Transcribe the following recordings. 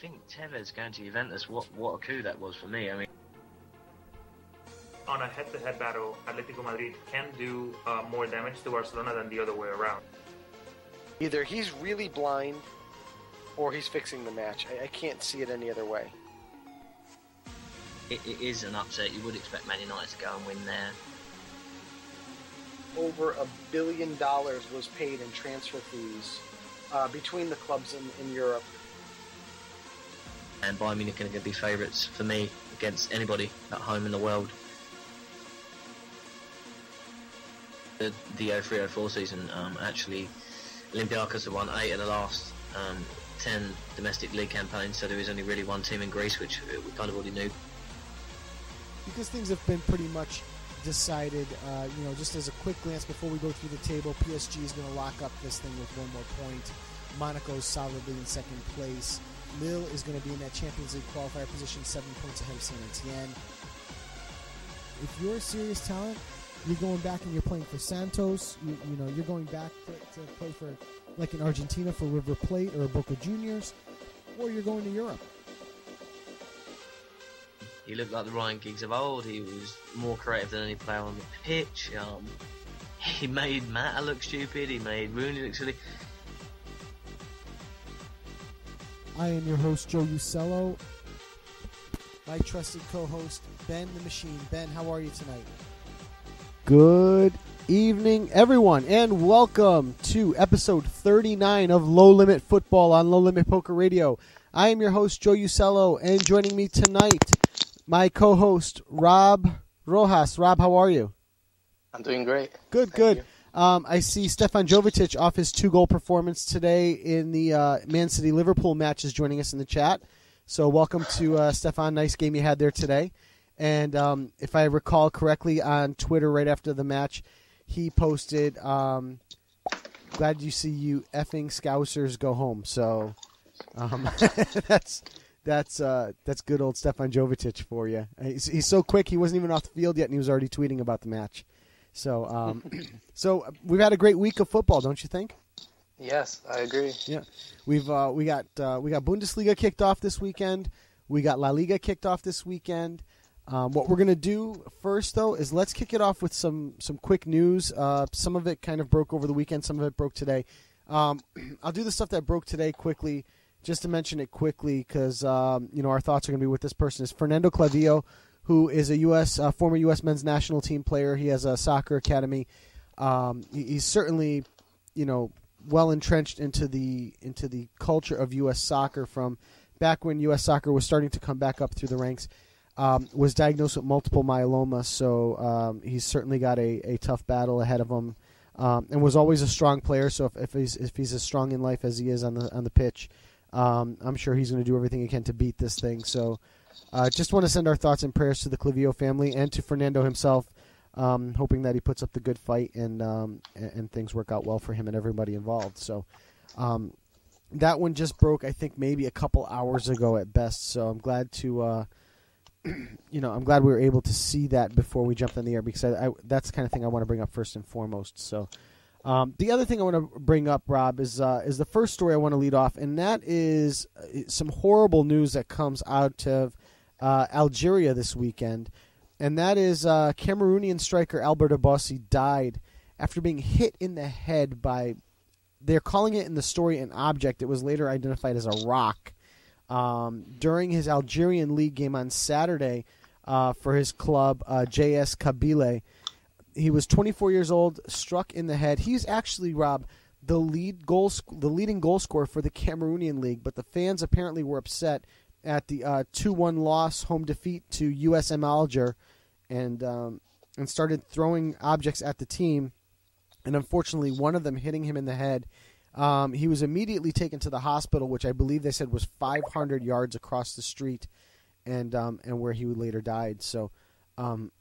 think Tevez going to Juventus, what a coup that was for me. I mean, on a head-to-head battle, Atletico Madrid can do more damage to Barcelona than the other way around. Either he's really blind or he's fixing the match. I can't see it any other way. It is an upset. You would expect Man United to go and win there. Over $1 billion was paid in transfer fees between the clubs in Europe. And Bayern Munich are going to be favourites for me against anybody at home in the world. The 03-04 season, actually, Olympiacos have won 8 of the last 10 domestic league campaigns, so there is only really one team in Greece, which we kind of already knew. Because things have been pretty much decided, just as a quick glance before we go through the table, PSG is going to lock up this thing with 1 more point. Monaco's solidly in second place. Lille is going to be in that Champions League qualifier position, 7 points ahead of Saint Etienne. If you're a serious talent, you're going back and you're playing for Santos. You're going back to play for, like in Argentina, for River Plate or Boca Juniors, or you're going to Europe. He looked like the Ryan Giggs of old. He was more creative than any player on the pitch. He made Mata look stupid. He made Rooney look silly. I am your host, Joe Usello. My trusted co-host, Ben the Machine. Ben, how are you tonight? Good evening, everyone, and welcome to episode 39 of Low Limit Football on Low Limit Poker Radio. I am your host, Joe Usello, and joining me tonight, my co-host, Rob Rojas. Rob, how are you? I'm doing great. Good, good. I see Stefan Jovetic off his 2-goal performance today in the ManCity Liverpool match is joining us in the chat. So welcome to Stefan. Nice game you had there today. And if I recall correctly, on Twitter right after the match, he posted, glad you see you effing Scousers go home. So that's good old Stefan Jovetic for you. He's so quick, he wasn't even off the field yet, and he was already tweeting about the match. So so we've had a great week of football, don't you think? Yes, I agree. Yeah, we got Bundesliga kicked off this weekend. We got La Liga kicked off this weekend. What we're going to do first, though, is let's kick it off with some quick news. Some of it kind of broke over the weekend. Some of it broke today. I'll do the stuff that broke today quickly, just to mention it quickly, because our thoughts are going to be with this person. Is Fernando Clavillo, who is a former U.S. men's national team player. He has a soccer academy. He's certainly, well entrenched into the culture of U.S. soccer from back when U.S. soccer was starting to come back up through the ranks. Was diagnosed with multiple myeloma, so he's certainly got a tough battle ahead of him, and was always a strong player. So if he's as strong in life as he is on the pitch, I'm sure he's going to do everything he can to beat this thing. So just want to send our thoughts and prayers to the Clavillo family and to Fernando himself, hoping that he puts up the good fight and things work out well for him and everybody involved. So that one just broke, I think, maybe a couple hours ago at best. So I'm glad to. I'm glad we were able to see that before we jumped on the air, because that's the kind of thing I want to bring up first and foremost. So the other thing I want to bring up, Rob, is the first story I want to lead off, and that is some horrible news that comes out of Algeria this weekend, and that is Cameroonian striker Albert Abossi died after being hit in the head by, they're calling it in the story, an object. It was later identified as a rock. During his Algerian league game on Saturday for his club, JS Kabylie. He was 24 years old, struck in the head. He's actually, Rob, the leading goal scorer for the Cameroonian league, but the fans apparently were upset at the 2-1 loss, home defeat to USM Alger, and started throwing objects at the team, and unfortunately one of them hitting him in the head. He was immediately taken to the hospital, which I believe they said was 500 yards across the street, and where he later died. So, and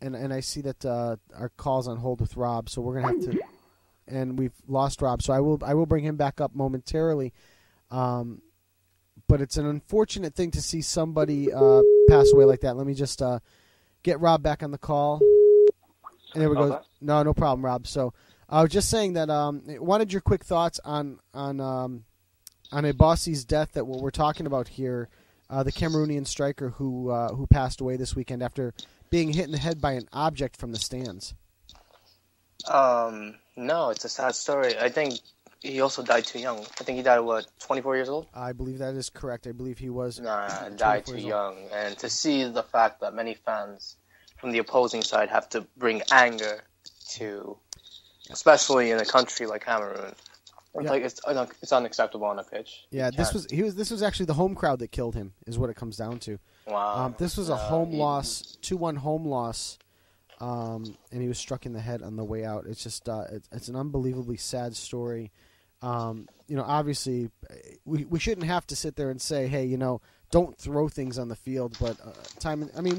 I see that our call's on hold with Rob, so we're gonna have to, and we've lost Rob. So I will bring him back up momentarily. But it's an unfortunate thing to see somebody pass away like that. Let me just get Rob back on the call. And there we go. No problem, Rob. So. I was just saying that I wanted your quick thoughts on Bossi's death that what we're talking about here, the Cameroonian striker who passed away this weekend after being hit in the head by an object from the stands. No, it's a sad story. I think he also died too young. I think he died, 24 years old? I believe that is correct. I believe he was. Died too young. And to see the fact that many fans from the opposing side have to bring anger to, especially in a country like Cameroon, like it's unacceptable on a pitch. Yeah, this was actually the home crowd that killed him, is what it comes down to. Wow. This was a home loss, 2-1 home loss. And he was struck in the head on the way out. It's just it's an unbelievably sad story. Obviously, we shouldn't have to sit there and say, hey, don't throw things on the field. But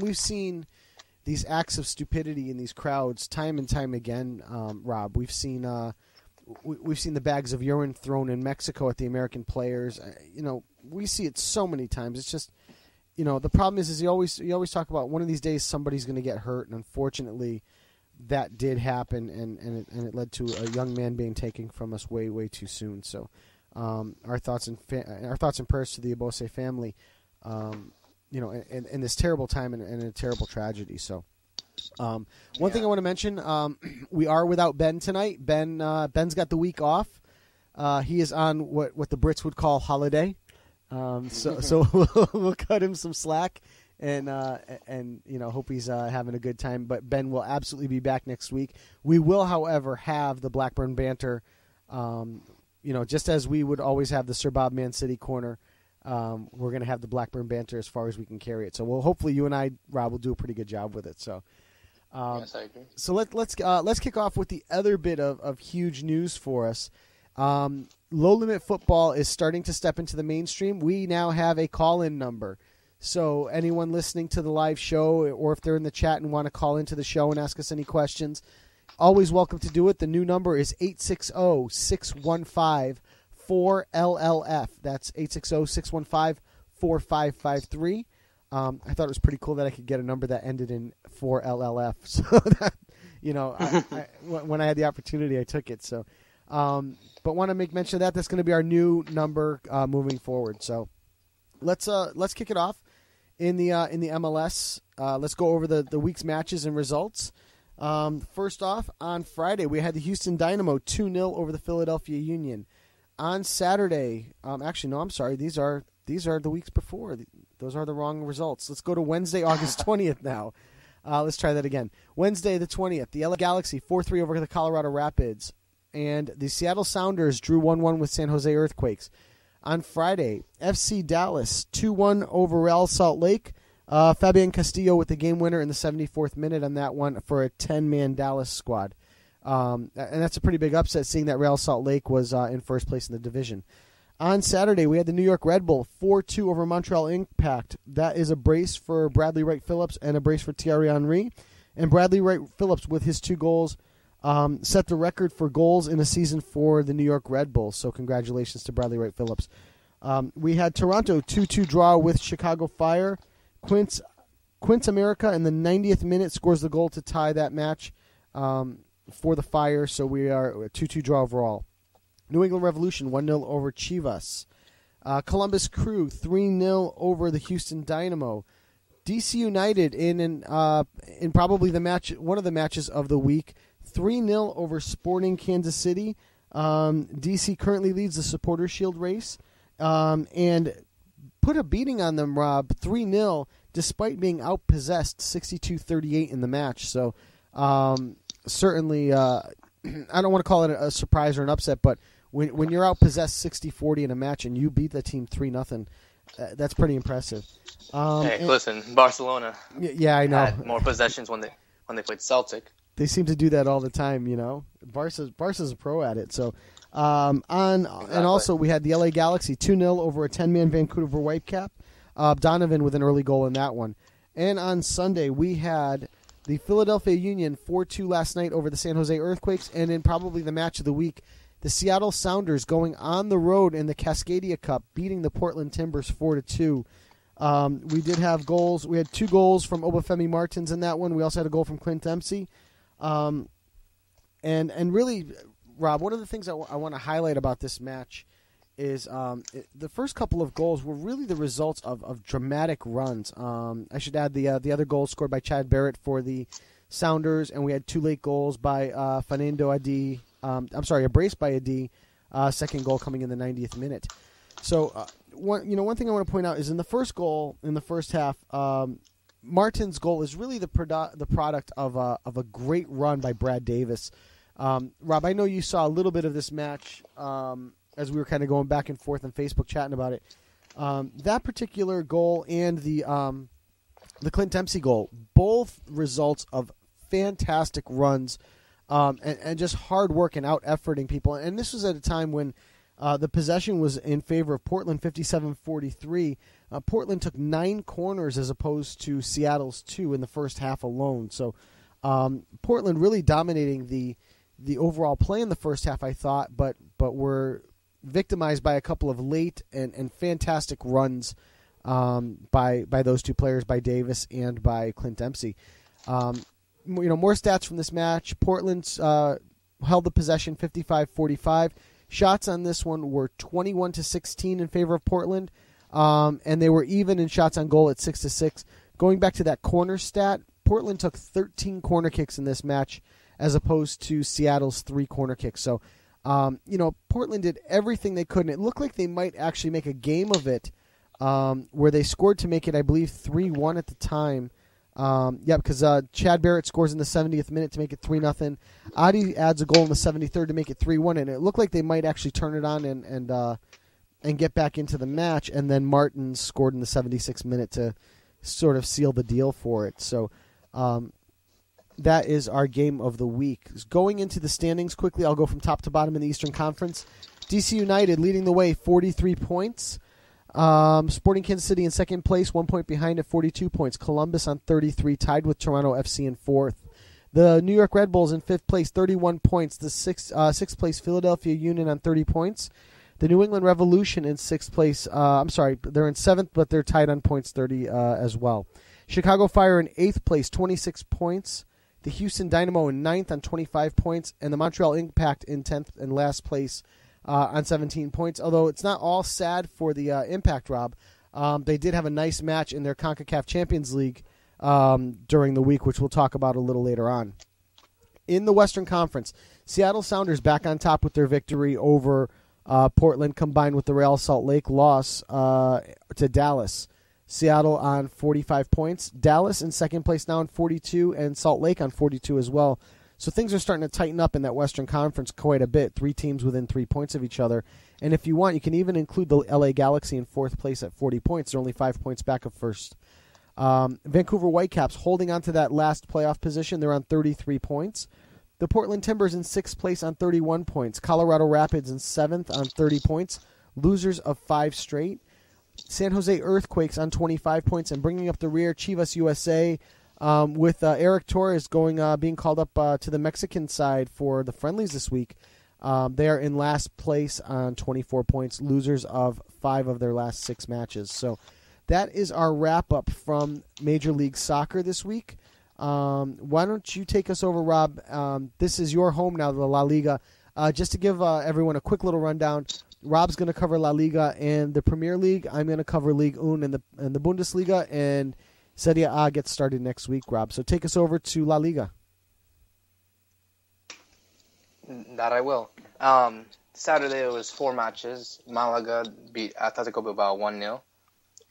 we've seen these acts of stupidity in these crowds time and time again. Rob, we've seen the bags of urine thrown in Mexico at the American players. We see it so many times. It's just. The problem is you always talk about one of these days somebody's going to get hurt, and unfortunately, that did happen, and it led to a young man being taken from us way, way too soon. So, our thoughts and prayers to the Abose family, in this terrible time and a terrible tragedy. So, one thing I want to mention, we are without Ben tonight. Ben's got the week off. He is on what the Brits would call holiday. So we'll cut him some slack, and hope he's having a good time. But Ben will absolutely be back next week. We will, however, have the Blackburn Banter. Just as we would always have the SirBob ManCity corner, we're going to have the Blackburn Banter as far as we can carry it. So hopefully you and I, Rob, will do a pretty good job with it. So. Yes, I agree. So let's kick off with the other bit of huge news for us. Low Limit Football is starting to step into the mainstream. We now have a call-in number. So anyone listening to the live show, or if they're in the chat and want to call into the show and ask us any questions, always welcome to do it. The new number is 860-615-4LLF. That's 860-615-4553. I thought it was pretty cool that I could get a number that ended in 4LLF. So that, when I had the opportunity, I took it. So. But want to make mention of that. That's going to be our new number moving forward. So let's kick it off in the MLS. Let's go over the week's matches and results. First off, on Friday we had the Houston Dynamo 2-0 over the Philadelphia Union. On Saturday, these are the weeks before. Those are the wrong results. Let's go to Wednesday, August 20th now. Let's try that again. Wednesday the 20th, the LA Galaxy 4-3 over the Colorado Rapids. And the Seattle Sounders drew 1-1 with San Jose Earthquakes. On Friday, FC Dallas 2-1 over Real Salt Lake. Fabian Castillo with the game winner in the 74th minute on that one for a 10-man Dallas squad. And that's a pretty big upset, seeing that Real Salt Lake was in first place in the division. On Saturday, we had the New York Red Bull 4-2 over Montreal Impact. That is a brace for Bradley Wright Phillips and a brace for Thierry Henry. And Bradley Wright Phillips, with his 2 goals, set the record for goals in a season for the New York Red Bulls. So congratulations to Bradley Wright Phillips. We had Toronto 2-2 draw with Chicago Fire. Quince America in the 90th minute scores the goal to tie that match for the Fire. So we are a 2-2 draw overall. New England Revolution 1-0 over Chivas. Columbus Crew 3-0 over the Houston Dynamo. DC United in probably one of the matches of the week. 3-0 over Sporting Kansas City. DC currently leads the Supporters Shield race and put a beating on them, Rob, 3-0, despite being outpossessed 62-38 in the match. So certainly, I don't want to call it a surprise or an upset, but when you're outpossessed 60-40 in a match and you beat the team 3-0, that's pretty impressive. Listen, Barcelona. Yeah, I know. Had more possessions when they played Celtic. They seem to do that all the time, Barca's a pro at it. So, and also we had the LA Galaxy 2-0 over a 10-man Vancouver Whitecap. Donovan with an early goal in that one. And on Sunday we had the Philadelphia Union 4-2 last night over the San Jose Earthquakes, and in probably the match of the week, the Seattle Sounders going on the road in the Cascadia Cup, beating the Portland Timbers 4-2. We did have goals. We had 2 goals from Obafemi Martins in that one. We also had a goal from Clint Dempsey. And really, Rob, one of the things I want to highlight about this match is the first couple of goals were really the results of dramatic runs. I should add the other goal scored by Chad Barrett for the Sounders, and we had 2 late goals by Fernando Adi. A brace by Adi. Second goal coming in the 90th minute. So one thing I want to point out is in the first goal in the first half, Martin's goal is really the product of a great run by Brad Davis. Rob, I know you saw a little bit of this match as we were kind of going back and forth on Facebook chatting about it. That particular goal and the Clint Dempsey goal, both results of fantastic runs and just hard work and out-efforting people. And this was at a time when the possession was in favor of Portland, 57-43. Portland took 9 corners as opposed to Seattle's 2 in the first half alone. So Portland really dominating the overall play in the first half, I thought, but were victimized by a couple of late and fantastic runs by those 2 players, by Davis and by Clint Dempsey. More stats from this match. Portland's held the possession 55-45. Shots on this one were 21-16 in favor of Portland, and they were even in shots on goal at 6-6. Going back to that corner stat, Portland took 13 corner kicks in this match as opposed to Seattle's 3 corner kicks. So, Portland did everything they could, and it looked like they might actually make a game of it where they scored to make it, I believe, 3-1 at the time. Because Chad Barrett scores in the 70th minute to make it 3-0. Adi adds a goal in the 73rd to make it 3-1, and it looked like they might actually turn it on and get back into the match. And then Martin scored in the 76th minute to sort of seal the deal for it. So that is our game of the week. Going into the standings quickly, I'll go from top to bottom in the Eastern Conference. DC United leading the way, 43 points. Sporting Kansas City in second place, 1 point behind at 42 points. Columbus on 33, tied with Toronto FC in fourth. The New York Red Bulls in fifth place, 31 points. The sixth place Philadelphia Union on 30 points. The New England Revolution in sixth place. They're in seventh, but they're tied on points, 30 as well. Chicago Fire in eighth place, 26 points. The Houston Dynamo in ninth on 25 points, and the Montreal Impact in 10th and last place on 17 points. Although it's not all sad for the Impact, Rob. They did have a nice match in their CONCACAF Champions League during the week, which we'll talk about a little later on. In the Western Conference, Seattle Sounders back on top with their victory over Portland, combined with the Real Salt Lake loss to Dallas. Seattle on 45 points. Dallas in second place now on 42, and Salt Lake on 42 as well. So things are starting to tighten up in that Western Conference quite a bit. 3 teams within 3 points of each other. And if you want, you can even include the LA Galaxy in fourth place at 40 points. They're only 5 points back of first. Vancouver Whitecaps holding on to that last playoff position. They're on 33 points. The Portland Timbers in sixth place on 31 points. Colorado Rapids in seventh on 30 points. Losers of 5 straight. San Jose Earthquakes on 25 points, and bringing up the rear, Chivas USA, with Eric Torres being called up to the Mexican side for the friendlies this week. They are in last place on 24 points, losers of 5 of their last 6 matches. So that is our wrap-up from Major League Soccer this week. Why don't you take us over, Rob? This is your home now, the La Liga. Just to give everyone a quick little rundown, Rob's going to cover La Liga and the Premier League. I'm going to cover Ligue 1 and the Bundesliga, and Serie A gets started next week, Rob. So take us over to La Liga. That I will. Saturday there was 4 matches. Malaga beat Atletico Bilbao 1-0.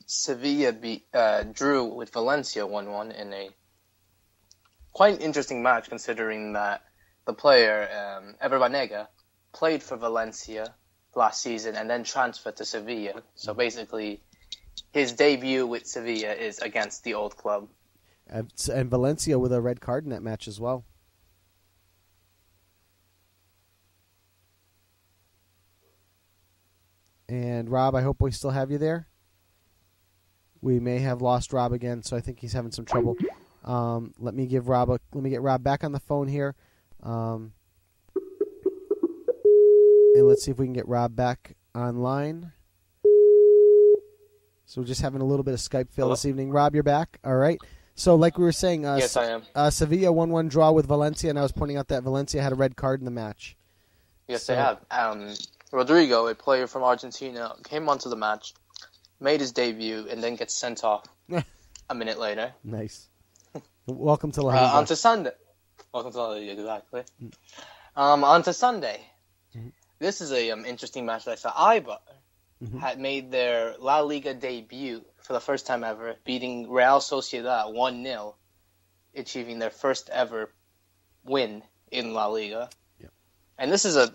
Sevilla drew with Valencia 1-1 in a quite interesting match, considering that the player, Ever Banega, played for Valencia last season and then transferred to Sevilla. So basically, his debut with Sevilla is against the old club. And Valencia with a red card in that match as well. And Rob, I hope we still have you there. We may have lost Rob again, so I think he's having some trouble. Let me get Rob back on the phone here. And let's see if we can get Rob back online. So we're just having a little bit of Skype fail this evening. Rob, you're back? All right. So like we were saying, yes, I am. Sevilla 1-1 draw with Valencia, and I was pointing out that Valencia had a red card in the match. Yes, they have. Rodrigo, a player from Argentina, came onto the match, made his debut, and then gets sent off a minute later. Nice. Welcome to La Liga. On to Sunday. Welcome to La Liga, exactly. On to Sunday. Mm-hmm. This is a interesting match that I saw. Eibar had made their La Liga debut for the first time ever, beating Real Sociedad 1-0, achieving their first ever win in La Liga. Yep. And this is a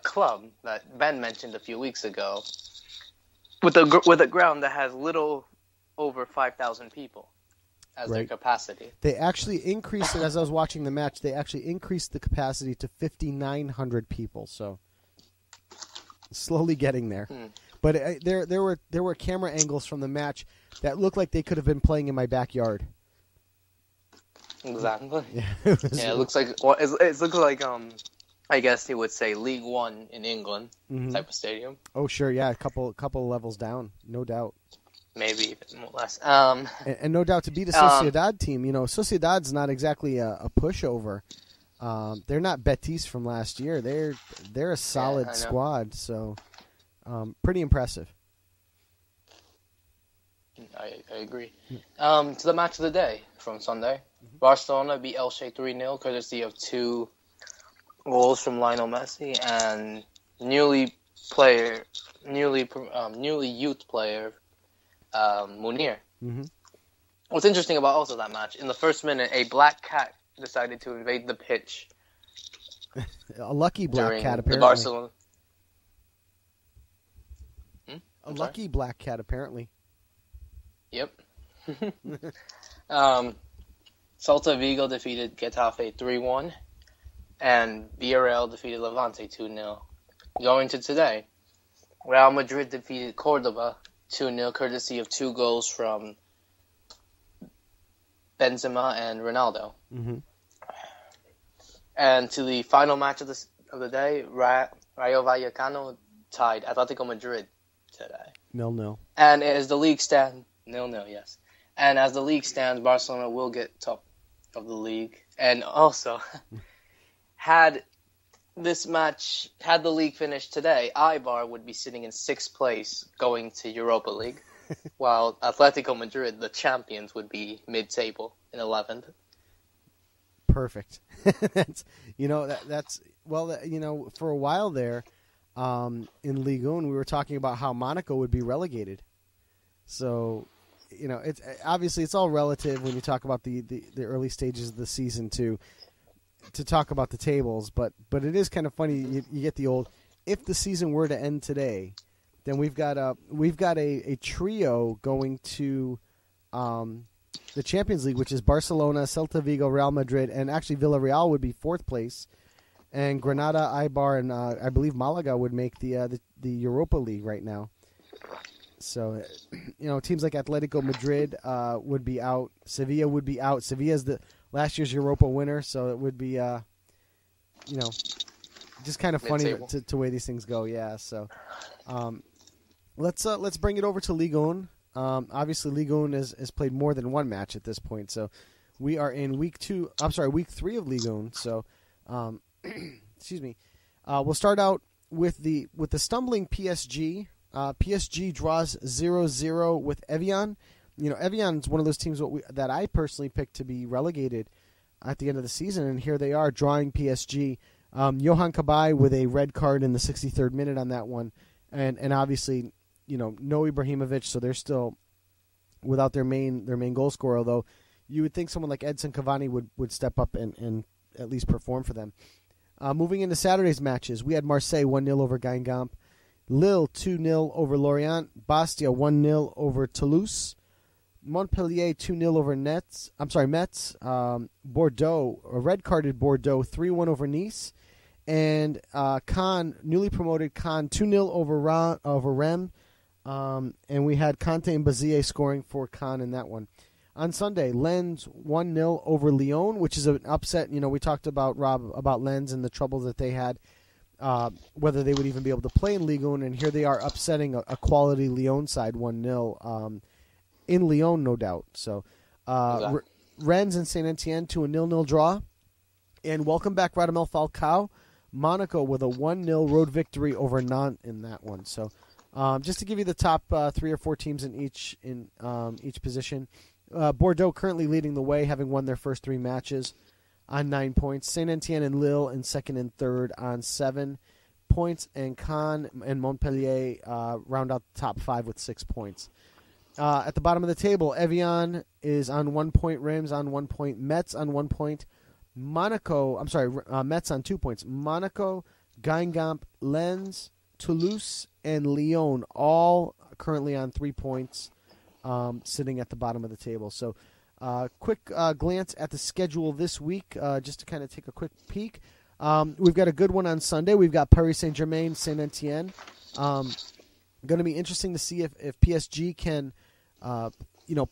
club that Ben mentioned a few weeks ago, with a ground that has little over 5,000 people as their capacity. They actually increased it, as I was watching the match, they actually increased the capacity to 5,900 people, so slowly getting there. But there were camera angles from the match that looked like they could have been playing in my backyard. Exactly. Yeah, it looks like it looks like I guess you would say League One in England type of stadium. Oh sure, yeah, a couple levels down, no doubt. Maybe even less. And no doubt to beat a Sociedad team, Sociedad's not exactly a pushover. They're not Betis from last year. They're a solid squad, so pretty impressive. I agree. To the match of the day from Sunday, Barcelona beat Elche 3-0, courtesy of 2 goals from Lionel Messi and newly youth player Munir. What's interesting about also that match, in the first minute, a black cat decided to invade the pitch. A lucky black cat, apparently. The Barcelona. A lucky black cat, apparently. Yep. Celta Vigo defeated Getafe 3-1, and Villarreal defeated Levante 2-0. Going to today, Real Madrid defeated Cordoba 2-0, courtesy of 2 goals from Benzema and Ronaldo. And to the final match of the day, Rayo Vallecano tied Atletico Madrid today. 0-0. And as the league stands, 0-0, yes. And as the league stands, Barcelona will get top of the league. And also, had the league finished today, Eibar would be sitting in 6th place going to Europa League, while Atletico Madrid, the champions, would be mid-table in 11th. Perfect. That's for a while there in Ligue 1, we were talking about how Monaco would be relegated. So, it's obviously it's all relative when you talk about the early stages of the season to talk about the tables, but it is kind of funny. You get the old, if the season were to end today, then we've got a trio going to the Champions League, which is Barcelona, Celta Vigo, Real Madrid, and actually Villarreal would be 4th place, and Granada, Eibar, and I believe Malaga would make the Europa League right now. So, teams like Atletico Madrid would be out. Sevilla would be out. Sevilla's the last year's Europa winner, so it would be, just kind of funny to way these things go. Yeah. So, let's bring it over to Ligue 1. Obviously, Ligue 1 has played more than one match at this point. So, we are in week 3 of Ligue 1. So, excuse me. We'll start out with the stumbling PSG. PSG draws 0-0 with Evian. Evian's one of those teams that I personally picked to be relegated at the end of the season, and here they are drawing PSG. Johan Cabaye with a red card in the 63rd minute on that one, and obviously, no Ibrahimovic, so they're still without their main goal scorer. Although you would think someone like Edson Cavani would step up and at least perform for them. Moving into Saturday's matches, we had Marseille 1-0 over Guingamp. Lille 2-0 over Lorient, Bastia 1-0 over Toulouse, Montpellier 2-0 over Metz, Bordeaux, a red-carded Bordeaux 3-1 over Nice, and Caen, newly promoted Caen 2-0 over Rennes, and we had Conte and Bazille scoring for Caen in that one. On Sunday, Lens 1-0 over Lyon, which is an upset. We talked about, Rob, about Lens and the troubles that they had. Whether they would even be able to play in Ligue 1, and here they are upsetting a quality Lyon side 1-0 in Lyon, no doubt. So, Rennes and Saint Etienne to a 0-0 draw, and welcome back Radamel Falcao Monaco with a 1-0 road victory over Nantes in that one. So just to give you the top 3 or 4 teams in each position. Bordeaux currently leading the way, having won their first 3 matches on 9 points. Saint-Etienne and Lille in second and third on 7 points. And Caen and Montpellier round out the top 5 with 6 points. At the bottom of the table, Evian is on 1 point, Reims on 1 point, Metz on 1 point, Metz on 2 points. Monaco, Guingamp, Lens, Toulouse, and Lyon all currently on 3 points, sitting at the bottom of the table. So quick glance at the schedule this week, just to kind of take a quick peek. We've got a good one on Sunday. We've got Paris Saint-Germain, Saint-Etienne. Going to be interesting to see if PSG can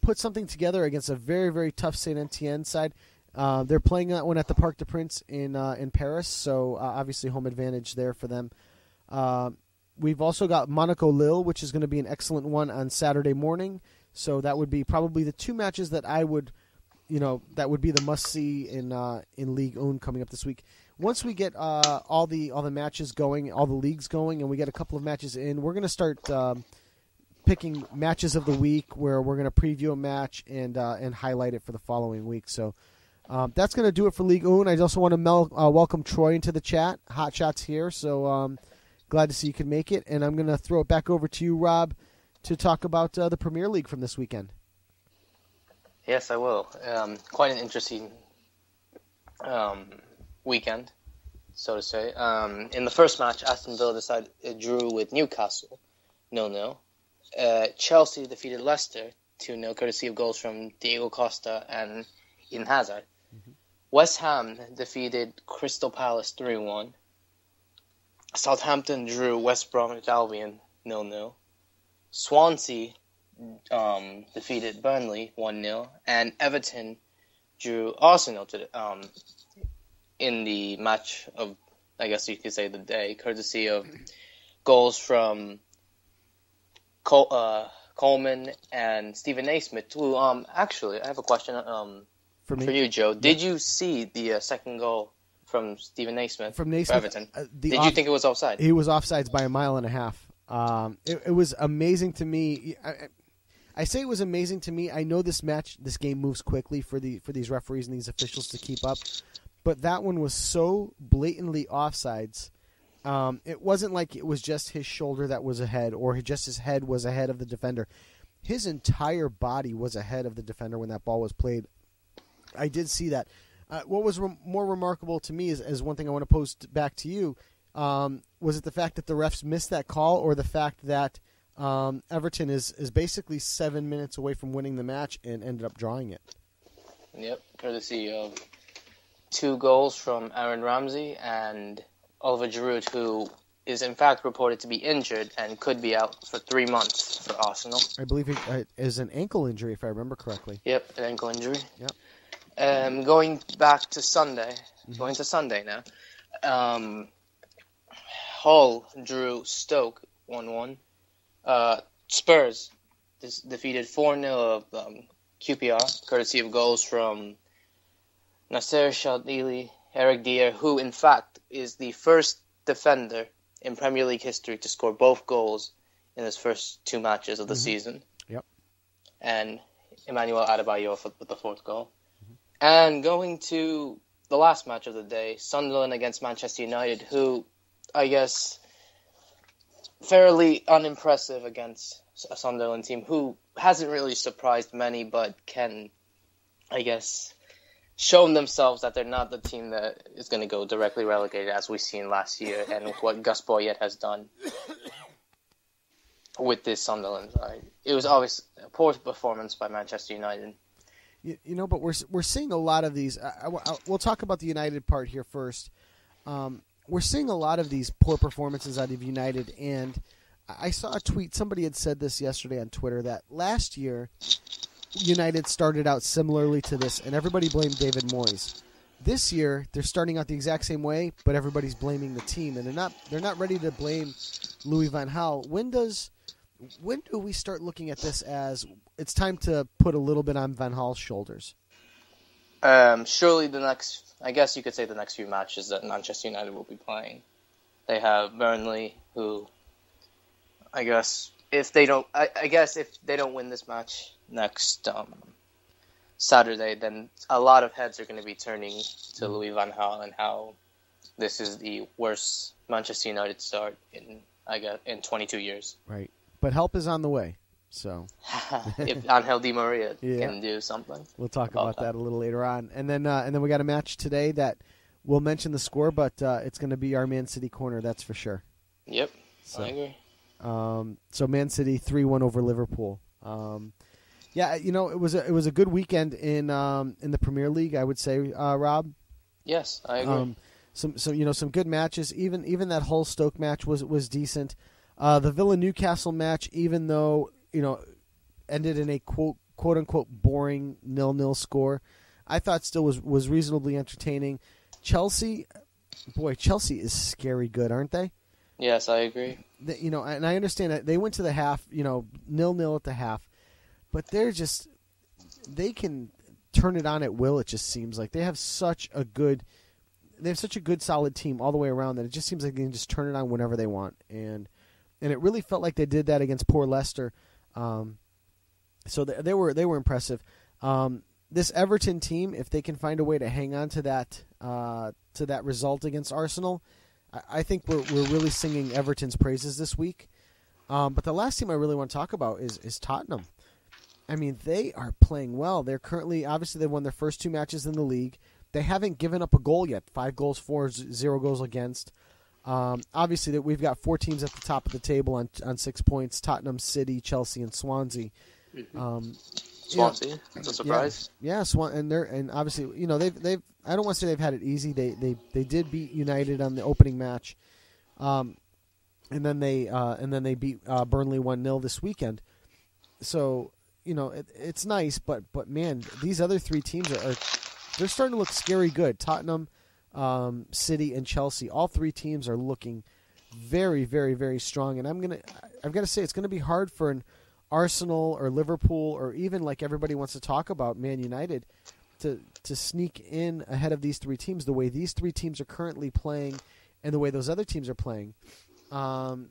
put something together against a very, very tough Saint-Etienne side. They're playing that one at the Parc des Princes in Paris, so obviously home advantage there for them. We've also got Monaco-Lille, which is going to be an excellent one on Saturday morning. So that would be probably the 2 matches that I would, that would be the must-see in Ligue 1 coming up this week. Once we get all the matches going, all the leagues going, and we get a couple of matches in, we're going to start picking matches of the week where we're going to preview a match and highlight it for the following week. So that's going to do it for Ligue 1. I also want to welcome Troy into the chat. Hot Shots here, so glad to see you can make it. And I'm going to throw it back over to you, Rob, to talk about the Premier League from this weekend. Yes, I will. Quite an interesting weekend, so to say. In the first match, Aston Villa drew with Newcastle 0-0. Chelsea defeated Leicester 2-0, courtesy of goals from Diego Costa and Eden Hazard. Mm-hmm. West Ham defeated Crystal Palace 3-1. Southampton drew West Bromwich Albion 0-0. Swansea defeated Burnley 1-0, and Everton drew Arsenal in the match of, I guess you could say, the day, courtesy of goals from Coleman and Stephen Naismith. Who, actually, I have a question for you, Joe. Did you see the second goal from Stephen Naismith for Everton? Did you think it was offside? He was offsides by 1.5 miles. It was amazing to me. I say it was amazing to me. I know this game moves quickly for these referees and these officials to keep up, but that one was so blatantly offsides. It wasn't like it was just his shoulder that was ahead or just his head was ahead of the defender. His entire body was ahead of the defender when that ball was played. I did see that. What was more remarkable to me is one thing I want to pose back to you. Was it the fact that the refs missed that call, or the fact that Everton is basically 7 minutes away from winning the match and ended up drawing it? Yep, courtesy of 2 goals from Aaron Ramsey and Oliver Giroud, who is in fact reported to be injured and could be out for 3 months for Arsenal. I believe it is an ankle injury, if I remember correctly. Yep, an ankle injury. Yep. Going back to Sunday, going to Sunday now. Hull drew Stoke 1-1. Spurs defeated 4-0 of QPR, courtesy of goals from Nasser Chadili, Eric Dier, who in fact is the first defender in Premier League history to score both goals in his first 2 matches of the season. Yep. And Emmanuel Adebayor with the 4th goal. And going to the last match of the day, Sunderland against Manchester United, who, I guess, fairly unimpressive against a Sunderland team who hasn't really surprised many, but can, I guess, show themselves that they're not the team that is going to go directly relegated, as we've seen last year, and what Gus Poyet has done with this Sunderland side. It was always a poor performance by Manchester United. But we're seeing a lot of these. We'll talk about the United part here first. We're seeing a lot of these poor performances out of United, and I saw a tweet. Somebody had said this yesterday on Twitter that last year United started out similarly to this, and everybody blamed David Moyes. This year they're starting out the exact same way, but everybody's blaming the team, and they're not ready to blame Louis van Gaal. When do we start looking at this as it's time to put a little bit on Van Gaal's shoulders? Surely I guess you could say the next few matches that Manchester United will be playing. They have Burnley, who, I guess if they don't win this match next Saturday, then a lot of heads are going to be turning to Louis van Gaal and how this is the worst Manchester United start in 22 years. Right, but help is on the way. So if Angel Di Maria can do something, we'll talk about that a little later on. And then we got a match today that we'll mention the score, but it's going to be our ManCity corner, that's for sure. Yep, I agree. So ManCity 3-1 over Liverpool. Yeah, it was a good weekend in the Premier League, I would say, Rob. Yes, I agree. Some good matches. Even that Hull Stoke match was decent. The Villa Newcastle match, even though ended in a quote unquote boring 0-0 score, I thought still was reasonably entertaining. Chelsea is scary good, aren't they? Yes, I agree. And I understand that they went to the half, 0-0 at the half, but they can turn it on at will. It just seems like they have such a good solid team all the way around that it just seems like they can just turn it on whenever they want, and it really felt like they did that against poor Leicester. So they were impressive. This Everton team, if they can find a way to hang on to that result against Arsenal, I think we're really singing Everton's praises this week. But the last team I really want to talk about is Tottenham. I mean, they are playing well. They're currently, obviously, they won their first 2 matches in the league. They haven't given up a goal yet. 5 goals for, 0 goals against. Obviously, that we've got 4 teams at the top of the table on 6 points: Tottenham, City, Chelsea, and Swansea. Swansea, that's a surprise. Yeah, and obviously, they've. I don't want to say they've had it easy. They did beat United on the opening match, and then they beat Burnley 1-0 this weekend. So it's nice, but man, these other 3 teams they're starting to look scary good. Tottenham, City, and Chelsea. All 3 teams are looking very, very, very strong. And I've got to say, it's going to be hard for an Arsenal or Liverpool or even like everybody wants to talk about Man United to sneak in ahead of these 3 teams the way these 3 teams are currently playing and the way those other teams are playing. And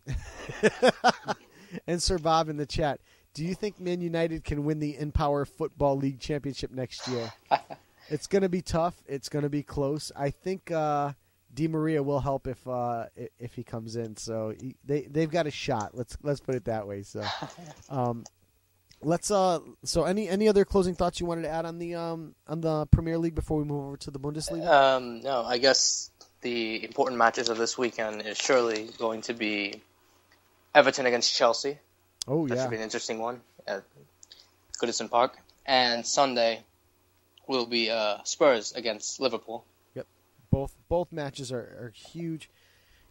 SirBob in the chat, do you think Man United can win the Empower Football League Championship next year? It's going to be tough. It's going to be close. I think DiMaria will help if he comes in. So they've got a shot. Let's put it that way. So So any other closing thoughts you wanted to add on the Premier League before we move over to the Bundesliga? No, I guess the important matches of this weekend is surely going to be Everton against Chelsea. Oh yeah, that should be an interesting one at Goodison Park. And Sunday will be Spurs against Liverpool. Yep, both matches are huge.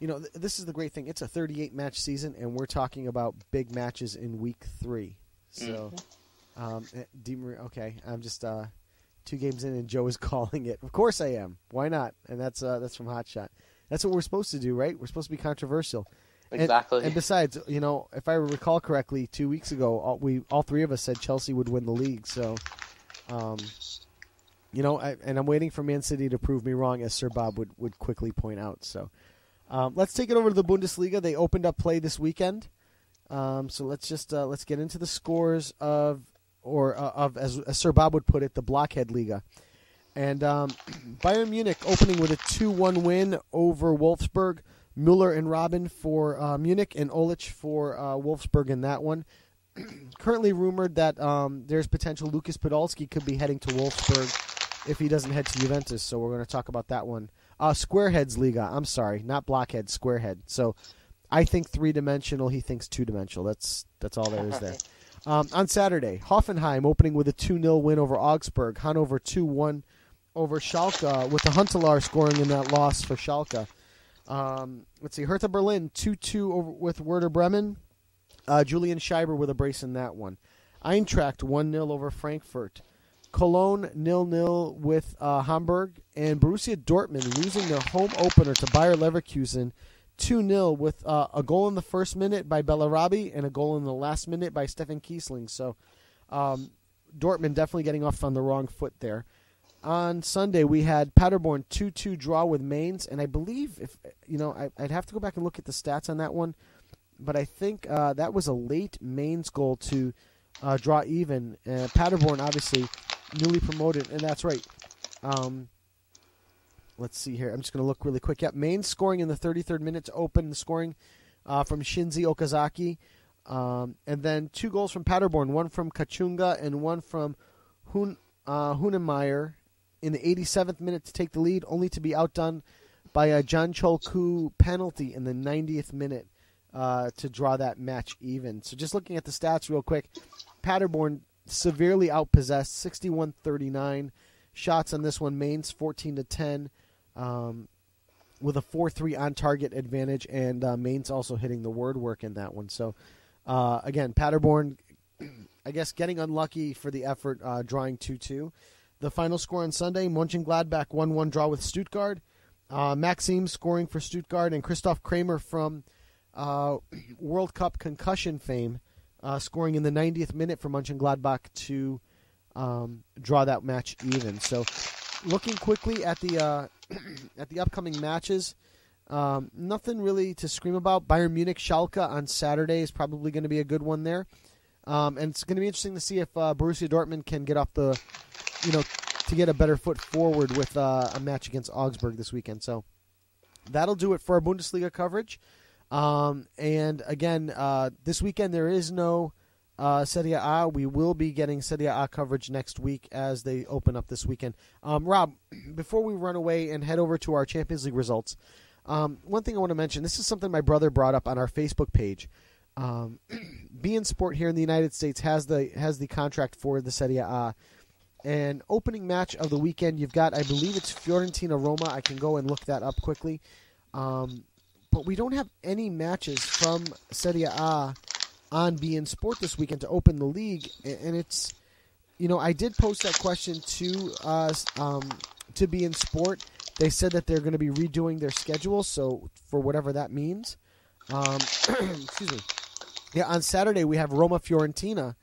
This is the great thing. It's a 38-match season, and we're talking about big matches in week 3. So, okay, I'm just 2 games in, and Joe is calling it. Of course I am. Why not? And that's from Hot Shot. That's what we're supposed to do, right? We're supposed to be controversial. Exactly. And besides, if I recall correctly, 2 weeks ago, all 3 of us said Chelsea would win the league. So, and I'm waiting for Man City to prove me wrong, as SirBob would quickly point out. So, let's take it over to the Bundesliga. They opened up play this weekend. So let's get into the scores of as SirBob would put it, the Blockhead Liga. And Bayern Munich opening with a 2-1 win over Wolfsburg. Müller and Robin for Munich and Olic for Wolfsburg in that one. Currently rumored that there's potential Lucas Podolski could be heading to Wolfsburg if he doesn't head to Juventus. So we're going to talk about that one. Squareheads Liga. I'm sorry, not Blockhead, Squarehead. So I think 3-dimensional. He thinks 2-dimensional. That's all there is there. On Saturday, Hoffenheim opening with a 2-0 win over Augsburg. Hannover 2-1 over Schalke, with the Huntelaar scoring in that loss for Schalke. Let's see, Hertha Berlin 2-2 over with Werder Bremen. Julian Scheiber with a brace in that one. Eintracht 1-0 over Frankfurt. Cologne 0-0 with Hamburg. And Borussia Dortmund losing their home opener to Bayer Leverkusen 2-0 with a goal in the first minute by Bellarabi and a goal in the last minute by Stefan Kiesling. So Dortmund definitely getting off on the wrong foot there. on Sunday we had Paderborn 2-2 draw with Mainz, and I believe I'd have to go back and look at the stats on that one, but I think that was a late Mainz goal to draw even. Paderborn obviously newly promoted, and that's right. Let's see here. I'm just going to look really quick. Yep, Mainz scoring in the 33rd minute to open the scoring from Shinzi Okazaki. And then 2 goals from Paderborn, one from Kachunga and one from Hunemeyer in the 87th minute to take the lead, only to be outdone by a John Cholku penalty in the 90th minute to draw that match even. So just looking at the stats real quick, Paderborn severely outpossessed, 61-39. Shots on this one, Mainz 14-10, with a 4-3 on-target advantage, and Mainz also hitting the word work in that one. So, again, Paderborn, I guess, getting unlucky for the effort, drawing 2-2. The final score on Sunday, Mönchengladbach 1-1 draw with Stuttgart. Maxim scoring for Stuttgart, and Christoph Kramer from World Cup concussion fame scoring in the 90th minute for Mönchengladbach to draw that match even. So, looking quickly at the upcoming matches, nothing really to scream about. Bayern Munich Schalke on Saturday is probably going to be a good one there, and it's going to be interesting to see if Borussia Dortmund can get off the, to get a better foot forward with a match against Augsburg this weekend. So that'll do it for our Bundesliga coverage. And again, this weekend there is no Serie A. We will be getting Serie A coverage next week as they open up this weekend. Rob, before we run away and head over to our Champions League results, one thing I want to mention, this is something my brother brought up on our Facebook page. beIN Sport here in the United States has the contract for the Serie A. And opening match of the weekend, you've got, I believe it's Fiorentina-Roma. I can go and look that up quickly. But we don't have any matches from Serie A on beIN Sport this weekend to open the league, and it's, I did post that question to beIN Sport. They said that they're going to be redoing their schedule, so for whatever that means. Excuse me. Yeah, on Saturday we have Roma-Fiorentina,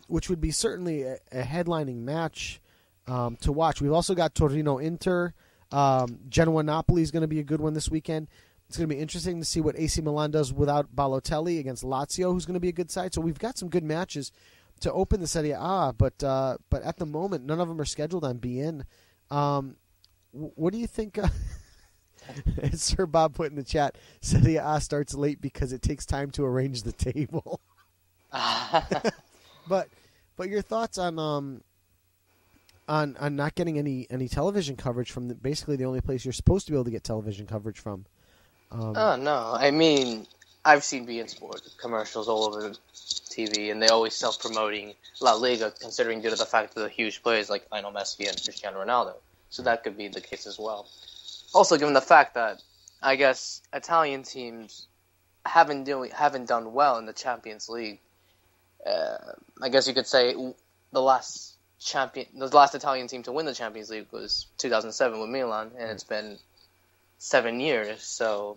which would be certainly a headlining match to watch. We've also got Torino-Inter. Genoa-Napoli is going to be a good one this weekend. It's going to be interesting to see what AC Milan does without Balotelli against Lazio, who's going to be a good side. So we've got some good matches to open the Serie A, but at the moment, none of them are scheduled on beIN. What do you think? SirBob put in the chat, Serie A starts late because it takes time to arrange the table. But your thoughts on not getting any television coverage from basically the only place you're supposed to be able to get television coverage from? No. I mean, I've seen beIN Sport commercials all over TV, and they're always self-promoting La Liga, considering due to the fact of the huge players like Lionel Messi and Cristiano Ronaldo. So that could be the case as well. Also, given the fact that I guess Italian teams haven't done well in the Champions League, I guess you could say the last Italian team to win the Champions League was 2007 with Milan, and it's been 7 years. So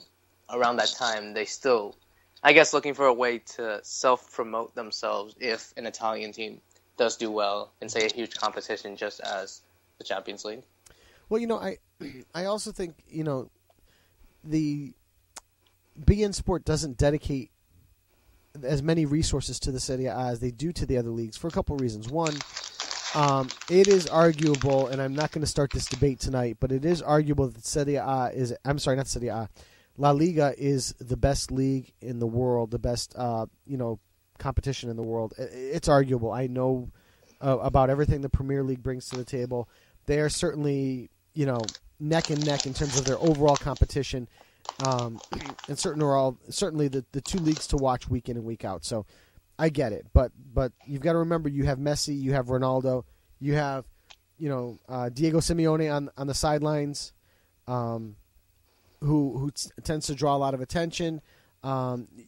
around that time, they still, I guess, looking for a way to self-promote themselves if an Italian team does do well in, say, a huge competition just as the Champions League. Well, I also think, the beIN Sport doesn't dedicate as many resources to the Serie A as they do to the other leagues for a couple of reasons. One, it is arguable, and I'm not going to start this debate tonight, but it is arguable that La Liga is the best league in the world, the best, competition in the world. It's arguable. I know about everything the Premier League brings to the table. They are certainly, neck and neck in terms of their overall competition, and certainly the two leagues to watch week in and week out. So I get it, but you've got to remember you have Messi, you have Ronaldo, you have Diego Simeone on the sidelines, who tends to draw a lot of attention.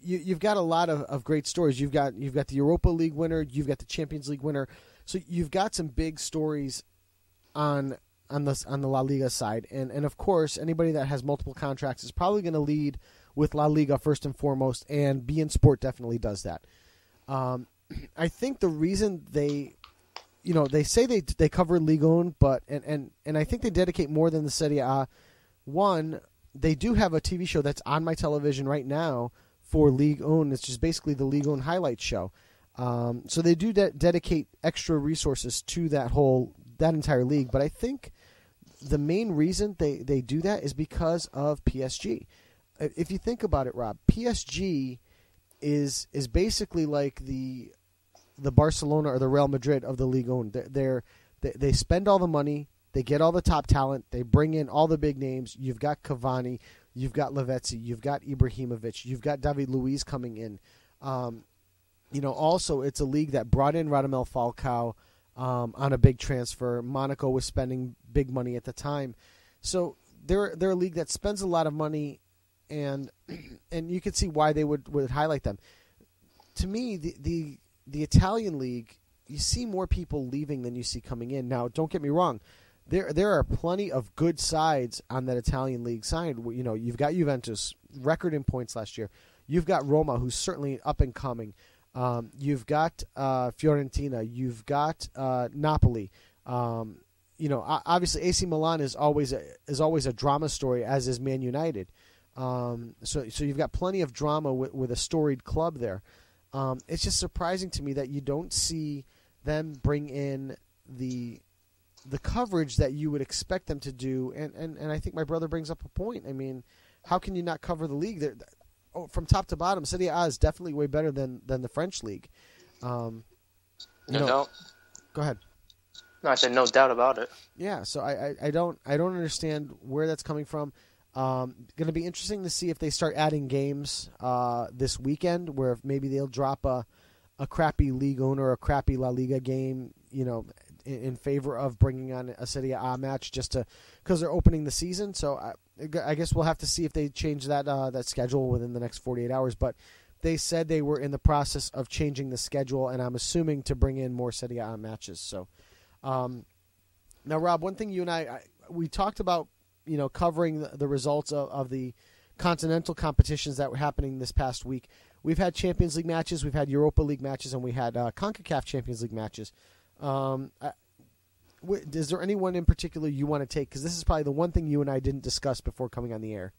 You've got a lot of great stories. You've got the Europa League winner, you've got the Champions League winner, so you've got some big stories on the La Liga side, and of course anybody that has multiple contracts is probably going to lead with La Liga first and foremost, and beIN Sport definitely does that. I think the reason they they say they cover Ligue 1, but and I think they dedicate more than the Serie A. One, they do have a TV show that's on my television right now for Ligue 1. It's just basically the Ligue 1 highlight show. So they do dedicate extra resources to that entire league. But I think the main reason they do that is because of PSG. If you think about it, Rob, PSG is basically like the Barcelona or the Real Madrid of the Ligue 1. They spend all the money, they get all the top talent, they bring in all the big names. You've got Cavani, you've got Lavezzi, you've got Ibrahimovic, you've got David Luiz coming in. Also it's a league that brought in Radamel Falcao on a big transfer. Monaco was spending big money at the time, so they're a league that spends a lot of money, and you can see why they would highlight them. To me, the Italian league, you see more people leaving than you see coming in. Now, don't get me wrong. There are plenty of good sides on that Italian league side. You've got Juventus, record in points last year. You've got Roma, who's certainly up and coming. You've got Fiorentina. You've got Napoli. Obviously AC Milan is always a drama story, as is Man United. So you've got plenty of drama with a storied club there. It's just surprising to me that you don't see them bring in the coverage that you would expect them to do. And I think my brother brings up a point. I mean, how can you not cover the league? From top to bottom, Serie A is definitely way better than the French league. No doubt. Go ahead. No, I said no doubt about it. Yeah, so I don't understand where that's coming from. Going to be interesting to see if they start adding games this weekend, where maybe they'll drop a crappy Ligue 1 or a crappy La Liga game, in favor of bringing on a Serie A match because they're opening the season. So I guess we'll have to see if they change that schedule within the next 48 hours. But they said they were in the process of changing the schedule, and I'm assuming to bring in more Serie A matches. So now, Rob, one thing you and we talked about, covering the results of the continental competitions that were happening this past week. We've had Champions League matches, we've had Europa League matches, and we had CONCACAF Champions League matches. Is there anyone in particular you want to take? Because this is probably the one thing you and I didn't discuss before coming on the air.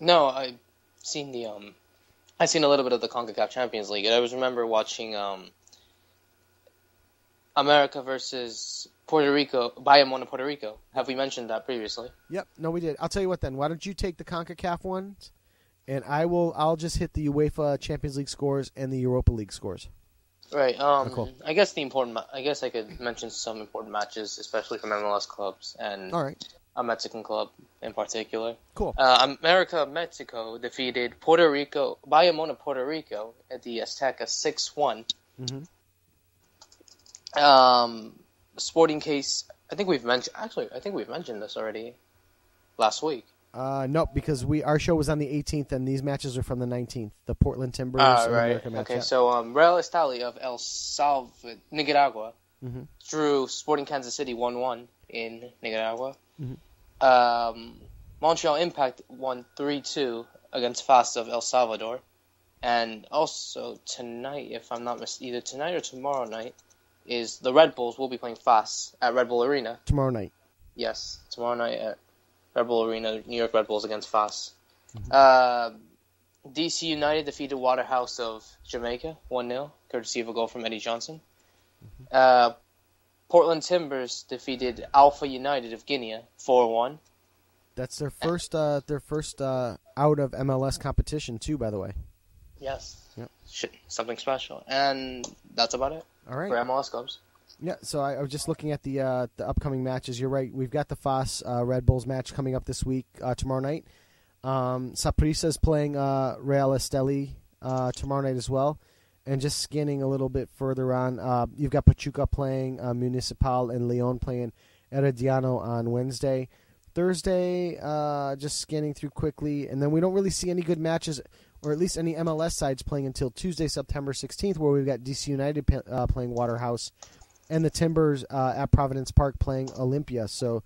No, I've seen a little bit of the CONCACAF Champions League. I always remember watching America versus Puerto Rico, Bayamón Puerto Rico. Have we mentioned that previously? Yep. No, we did. I'll tell you what then. Why don't you take the CONCACAF ones, and I'll just hit the UEFA Champions League scores and the Europa League scores. Right. Cool. I guess I could mention some important matches, especially from MLS clubs and all right. A Mexican club in particular. Cool. Mexico defeated Bayamón Puerto Rico at the Azteca 6-1. Mm-hmm. Sporting Case, I think we've mentioned this already last week. No, because our show was on the 18th, and these matches are from the 19th. The Portland Timbers. Right. Okay, so Real Esteli of El Salvador, Nicaragua, drew Sporting Kansas City 1-1 in Nicaragua. Mm-hmm. Montreal Impact won 3-2 against FAS of El Salvador. And also tonight, if I'm not mistaken, either tonight or tomorrow night, is the Red Bulls will be playing FAS at Red Bull Arena. Tomorrow night. Yes, tomorrow night at Red Bull Arena, New York Red Bulls against FAS. Mm-hmm. DC United defeated Waterhouse of Jamaica 1-0, courtesy of a goal from Eddie Johnson. Mm-hmm. Portland Timbers defeated Alpha United of Guinea 4-1. That's their first out of MLS competition too, by the way. Yes. Yep. Something special. And that's about it. All right. For MLS clubs. Yeah, so I was just looking at the upcoming matches. You're right. We've got the FAS Red Bulls match coming up this week, tomorrow night. Saprissa is playing Real Esteli tomorrow night as well. And just scanning a little bit further on, you've got Pachuca playing Municipal and Leon playing Herediano on Wednesday. Thursday, just scanning through quickly, and then we don't really see any good matches, or at least any MLS sides playing until Tuesday, September 16th, where we've got DC United playing Waterhouse, and the Timbers at Providence Park playing Olympia. So,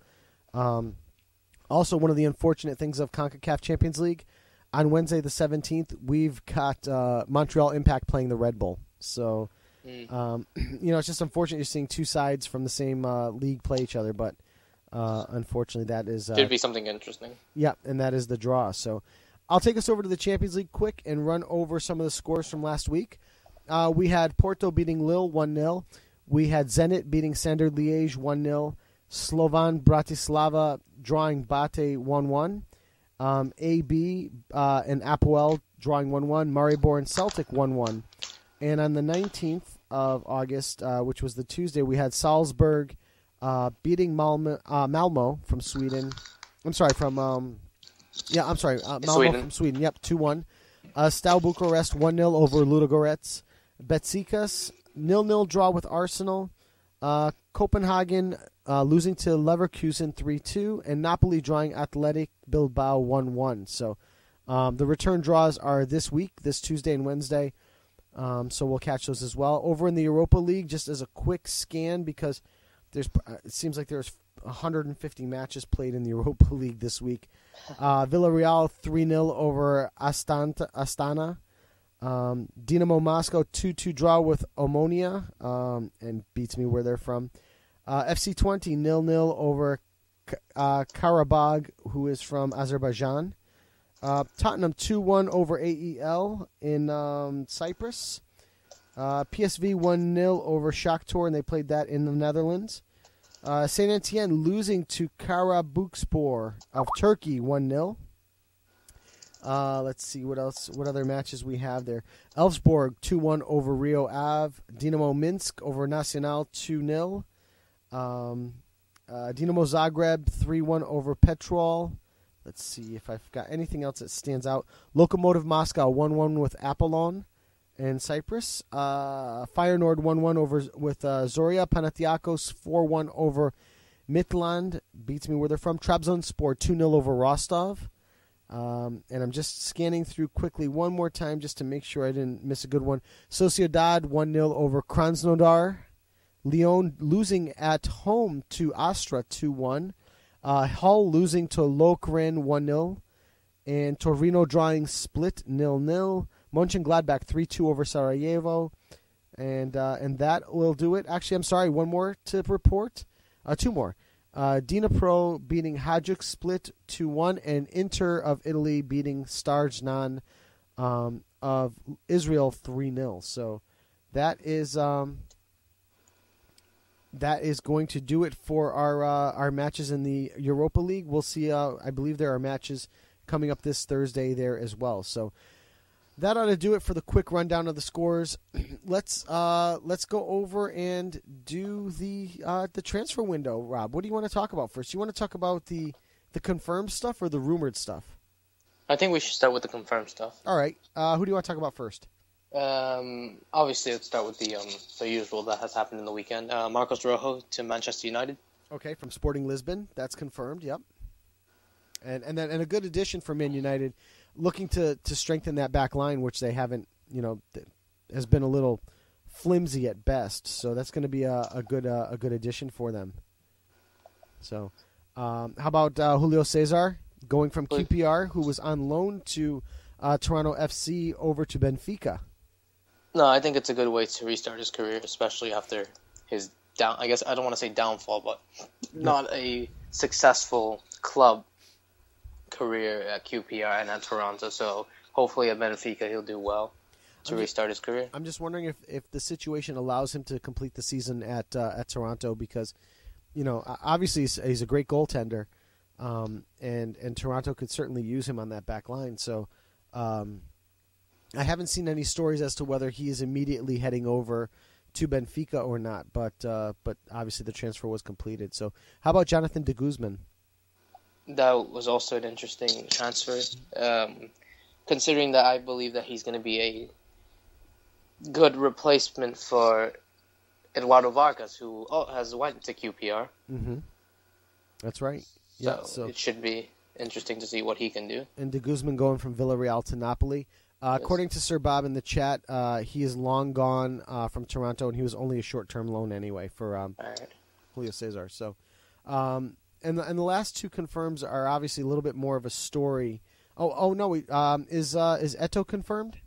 also one of the unfortunate things of CONCACAF Champions League, on Wednesday the 17th, we've got Montreal Impact playing the Red Bull. So It's just unfortunate you're seeing two sides from the same league play each other, but unfortunately that is... Should be something interesting. Yeah, and that is the draw. So I'll take us over to the Champions League quick and run over some of the scores from last week. We had Porto beating Lille 1-0. We had Zenit beating Standard Liège 1-0. Slovan Bratislava drawing Bate 1-1. AB and Apoel drawing 1-1. Maribor and Celtic 1-1. And on the 19th of August, which was the Tuesday, we had Salzburg beating Malmo from Sweden. Malmo Sweden. from Sweden. Yep, 2-1. Steaua Bucharest 1-0 over Ludogorets. Besiktas 0-0 draw with Arsenal. Copenhagen losing to Leverkusen 3-2, and Napoli drawing Athletic Bilbao 1-1. So the return draws are this week, this Tuesday and Wednesday. So we'll catch those as well. Over in the Europa League, just as a quick scan, because it seems like there's 150 matches played in the Europa League this week. Villarreal 3-0 over Astana. Dinamo Moscow 2-2 draw with Omonia, and beats me where they're from. FC 20 0-0 over Karabag, who is from Azerbaijan. Tottenham 2-1 over AEL in Cyprus. PSV 1-0 over Shakhtar, and they played that in the Netherlands. Saint Etienne losing to Karabukspor of Turkey 1-0. Let's see what else. What other matches we have there? Elfsborg 2-1 over Rio Ave. Dinamo Minsk over Nacional 2-0. Dinamo Zagreb 3-1 over Petrol. Let's see if I've got anything else that stands out. Lokomotiv Moscow 1-1 with Apollon in Cyprus. Feyenoord 1-1 with Zoria. Panathinaikos 4-1 over Midtjylland. Beats me where they're from. Trabzonspor 2-0 over Rostov. And I'm just scanning through quickly one more time just to make sure I didn't miss a good one. Sociedad 1-0 over Krasnodar. Lyon losing at home to Astra 2-1. Hull losing to Lokeren 1-0. And Torino drawing Split 0-0. Mönchengladbach 3-2 over Sarajevo. And that will do it. Actually, I'm sorry, one more to report. Two more. Dnipro beating Hajduk Split 2-1, and Inter of Italy beating Starznan of Israel 3-0. So that is going to do it for our matches in the Europa League. We'll see. I believe there are matches coming up this Thursday there as well. So that ought to do it for the quick rundown of the scores. Let's go over and do the transfer window. Rob, what do you want to talk about first? You want to talk about the confirmed stuff or the rumored stuff? I think we should start with the confirmed stuff. All right. Who do you want to talk about first? Obviously, let's start with the usual that has happened in the weekend. Marcos Rojo to Manchester United. Okay, from Sporting Lisbon. That's confirmed. Yep. And a good addition for Man United, looking to strengthen that back line, which they haven't, has been a little flimsy at best. So that's going to be a good addition for them. So, how about Julio Cesar going from QPR, who was on loan to Toronto FC, over to Benfica? No, I think it's a good way to restart his career, especially after his I guess I don't want to say downfall, but not a successful club career at QPR and at Toronto. So hopefully at Benfica he'll do well to restart his career. I'm just wondering if the situation allows him to complete the season at Toronto, because obviously he's a great goaltender, and Toronto could certainly use him on that back line. So I haven't seen any stories as to whether he is immediately heading over to Benfica or not, but obviously the transfer was completed. So how about Jonathan de Guzman? That was also an interesting transfer, considering that I believe that he's going to be a good replacement for Eduardo Vargas, who has went to QPR. Mm-hmm. That's right. So it should be interesting to see what he can do. And de Guzman going from Villarreal to Napoli. Yes. According to SirBob in the chat, he is long gone from Toronto, and he was only a short-term loan anyway for Julio Cesar. So, and the last two confirms are obviously a little bit more of a story. Oh no, is Eto'o confirmed?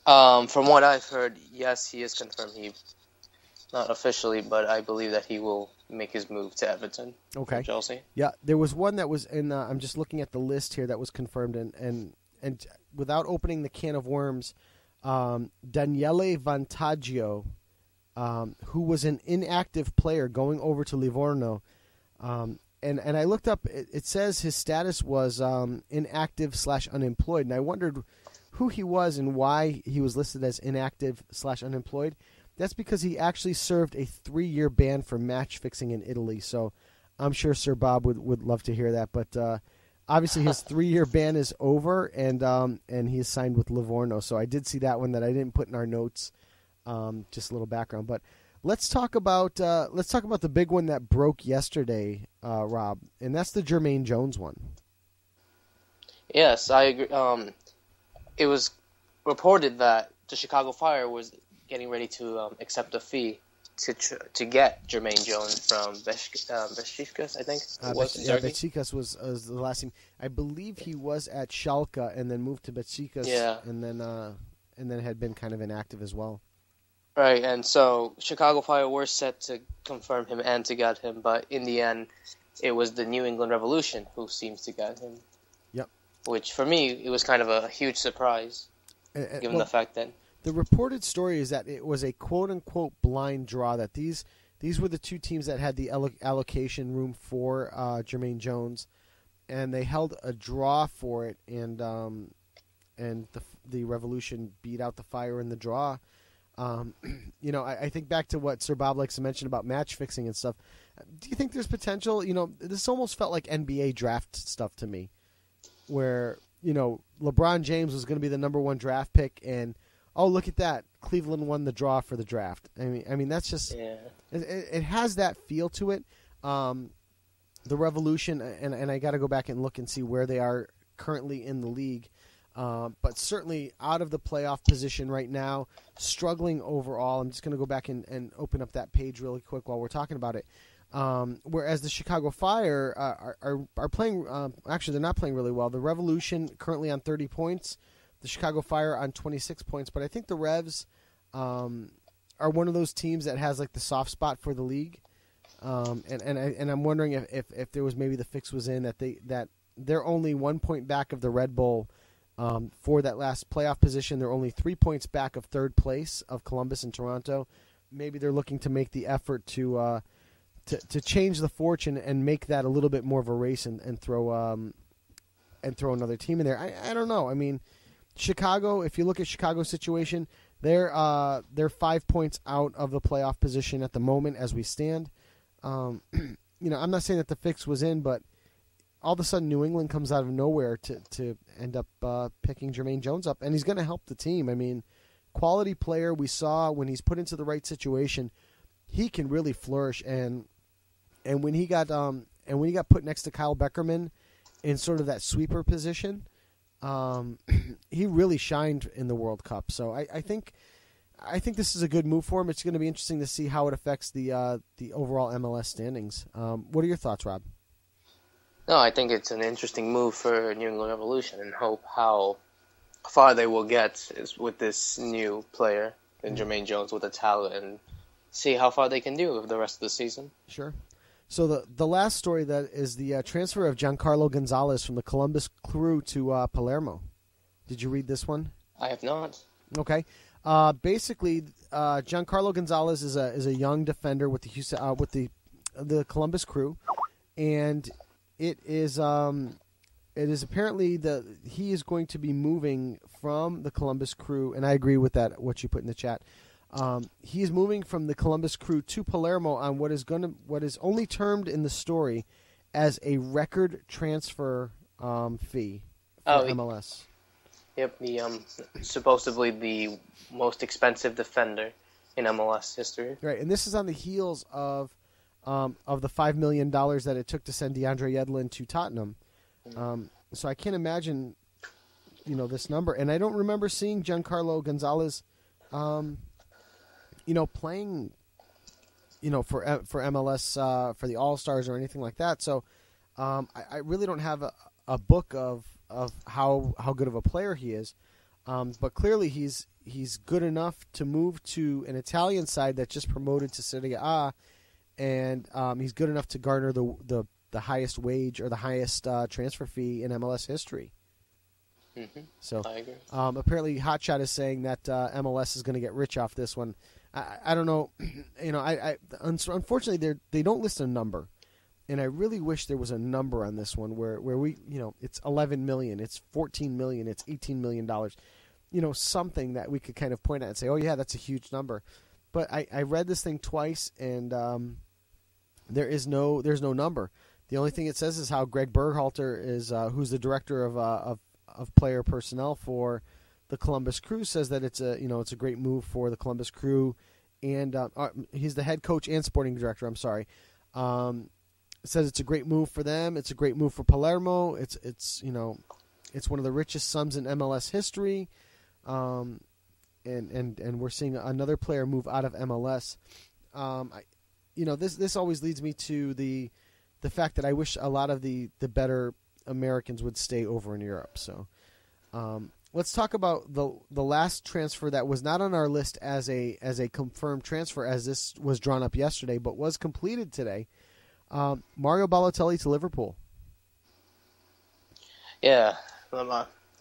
From what I've heard, yes, he is confirmed. He not officially, but I believe that he will make his move to Everton. Okay. From Chelsea. Yeah, there was one that was in. I'm just looking at the list here that was confirmed, and without opening the can of worms, Daniele Vantaggio, who was an inactive player going over to Livorno, and I looked up. It says his status was inactive/unemployed, and I wondered who he was and why he was listed as inactive/unemployed. That's because he actually served a 3-year ban for match fixing in Italy. So I'm sure SirBob would love to hear that. But obviously his 3-year ban is over, and he's signed with Livorno. So I did see that one that I didn't put in our notes. Just a little background. But let's talk about the big one that broke yesterday, Rob, and that's the Jermaine Jones one. Yes, I agree. It was reported that the Chicago Fire was getting ready to accept a fee to get Jermaine Jones from Besiktas, I think it was in Turkey. Besiktas was the last team. I believe he was at Schalke and then moved to Besiktas, and then had been kind of inactive as well. Right, and so Chicago Fire were set to confirm him and to get him, but in the end, it was the New England Revolution who seems to get him. Yep. Which, for me, it was kind of a huge surprise, given the fact that... The reported story is that it was a quote-unquote blind draw, that these were the two teams that had the allocation room for Jermaine Jones, and they held a draw for it, and the Revolution beat out the Fire in the draw. I think back to what SirBob likes to mention about match fixing and stuff. Do you think there's potential? This almost felt like NBA draft stuff to me, where LeBron James was going to be the number 1 draft pick, and oh, look at that, Cleveland won the draw for the draft. I mean that's just it has that feel to it. The Revolution, and I got to go back and look and see where they are currently in the league. But certainly out of the playoff position right now, struggling overall. I'm just going to go back and open up that page really quick while we're talking about it. Whereas the Chicago Fire are playing, actually they're not playing really well. The Revolution currently on 30 points, the Chicago Fire on 26 points. But I think the Revs are one of those teams that has like the soft spot for the league. And I'm wondering if there was maybe the fix was in that they're only 1 point back of the Red Bull. For that last playoff position, they're only 3 points back of third place of Columbus and Toronto. Maybe they're looking to make the effort to change the fortune and make that a little bit more of a race and throw another team in there. I don't know. I mean, Chicago. If you look at Chicago's situation, they're 5 points out of the playoff position at the moment as we stand. I'm not saying that the fix was in, but all of a sudden New England comes out of nowhere to end up picking Jermaine Jones up, and he's going to help the team. I mean, quality player. We saw when he's put into the right situation, he can really flourish. And when he got put next to Kyle Beckerman in sort of that sweeper position, he really shined in the World Cup. So I think this is a good move for him. It's going to be interesting to see how it affects the overall MLS standings. What are your thoughts, Rob? No, I think it's an interesting move for New England Revolution, and hope how far they will get with this new player, and Jermaine Jones, with the talent, and see how far they can do with the rest of the season. Sure. So the last story that is the transfer of Giancarlo Gonzalez from the Columbus Crew to Palermo. Did you read this one? I have not. Okay. Basically, Giancarlo Gonzalez is a young defender with the Columbus Crew, and it is apparently he is going to be moving from the Columbus Crew, and I agree with that, what you put in the chat. He is moving from the Columbus Crew to Palermo on what is only termed in the story as a record transfer fee for MLS. Yep, the supposedly the most expensive defender in MLS history. Right, and this is on the heels of the $5 million that it took to send DeAndre Yedlin to Tottenham. So I can't imagine, this number. And I don't remember seeing Giancarlo Gonzalez, playing, for MLS for the All-Stars or anything like that. So I really don't have a book of how good of a player he is. But clearly he's he's good enough to move to an Italian side that just promoted to Serie A, and he's good enough to garner the highest wage or the highest transfer fee in MLS history. Mm-hmm. So I agree. apparently, Hotshot is saying that MLS is going to get rich off this one. I don't know. Unfortunately, they don't list a number, and I really wish there was a number on this one where we, it's $11 million, it's $14 million, it's $18 million, something that we could kind of point at and say, oh yeah, that's a huge number. But I read this thing twice, and there's no number. The only thing it says is how Greg Berhalter is, who's the director of player personnel for the Columbus Crew, says that it's a great move for the Columbus Crew, and he's the head coach and sporting director. I'm sorry. Says it's a great move for them. It's a great move for Palermo. It's one of the richest sums in MLS history, and we're seeing another player move out of MLS. This always leads me to the fact that I wish a lot of the better Americans would stay over in Europe. So let's talk about the last transfer that was not on our list as a confirmed transfer, as this was drawn up yesterday, but was completed today. Mario Balotelli to Liverpool. Yeah,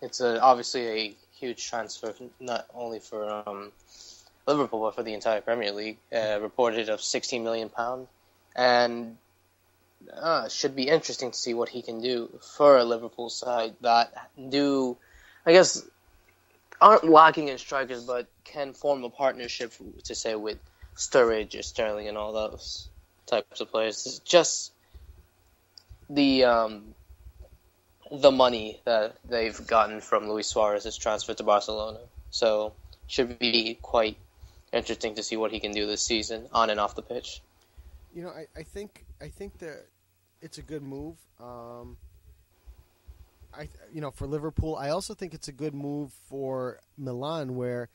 it's obviously a huge transfer, not only for Liverpool but for the entire Premier League. Reported of £16 million, and should be interesting to see what he can do for a Liverpool side that aren't lacking in strikers, but can form a partnership to say with Sturridge or Sterling and all those types of players. It's just the money that they've gotten from Luis Suarez's transfer to Barcelona. So should be quite interesting to see what he can do this season on and off the pitch. I think that it's a good move. For Liverpool, I also think it's a good move for Milan, where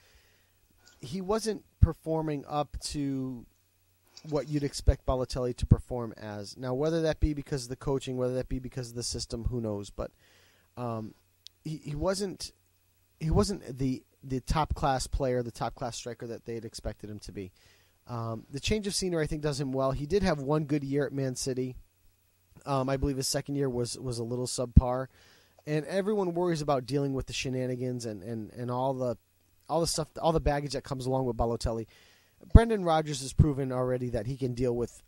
he wasn't performing up to what you'd expect Balotelli to perform as. Now, whether that be because of the coaching, whether that be because of the system, who knows? But he wasn't the top class player, the top class striker that they had expected him to be. The change of scenery, I think, does him well. He did have one good year at ManCity. I believe his second year was a little subpar, and everyone worries about dealing with the shenanigans and all the stuff, all the baggage that comes along with Balotelli. Brendan Rodgers has proven already that he can deal with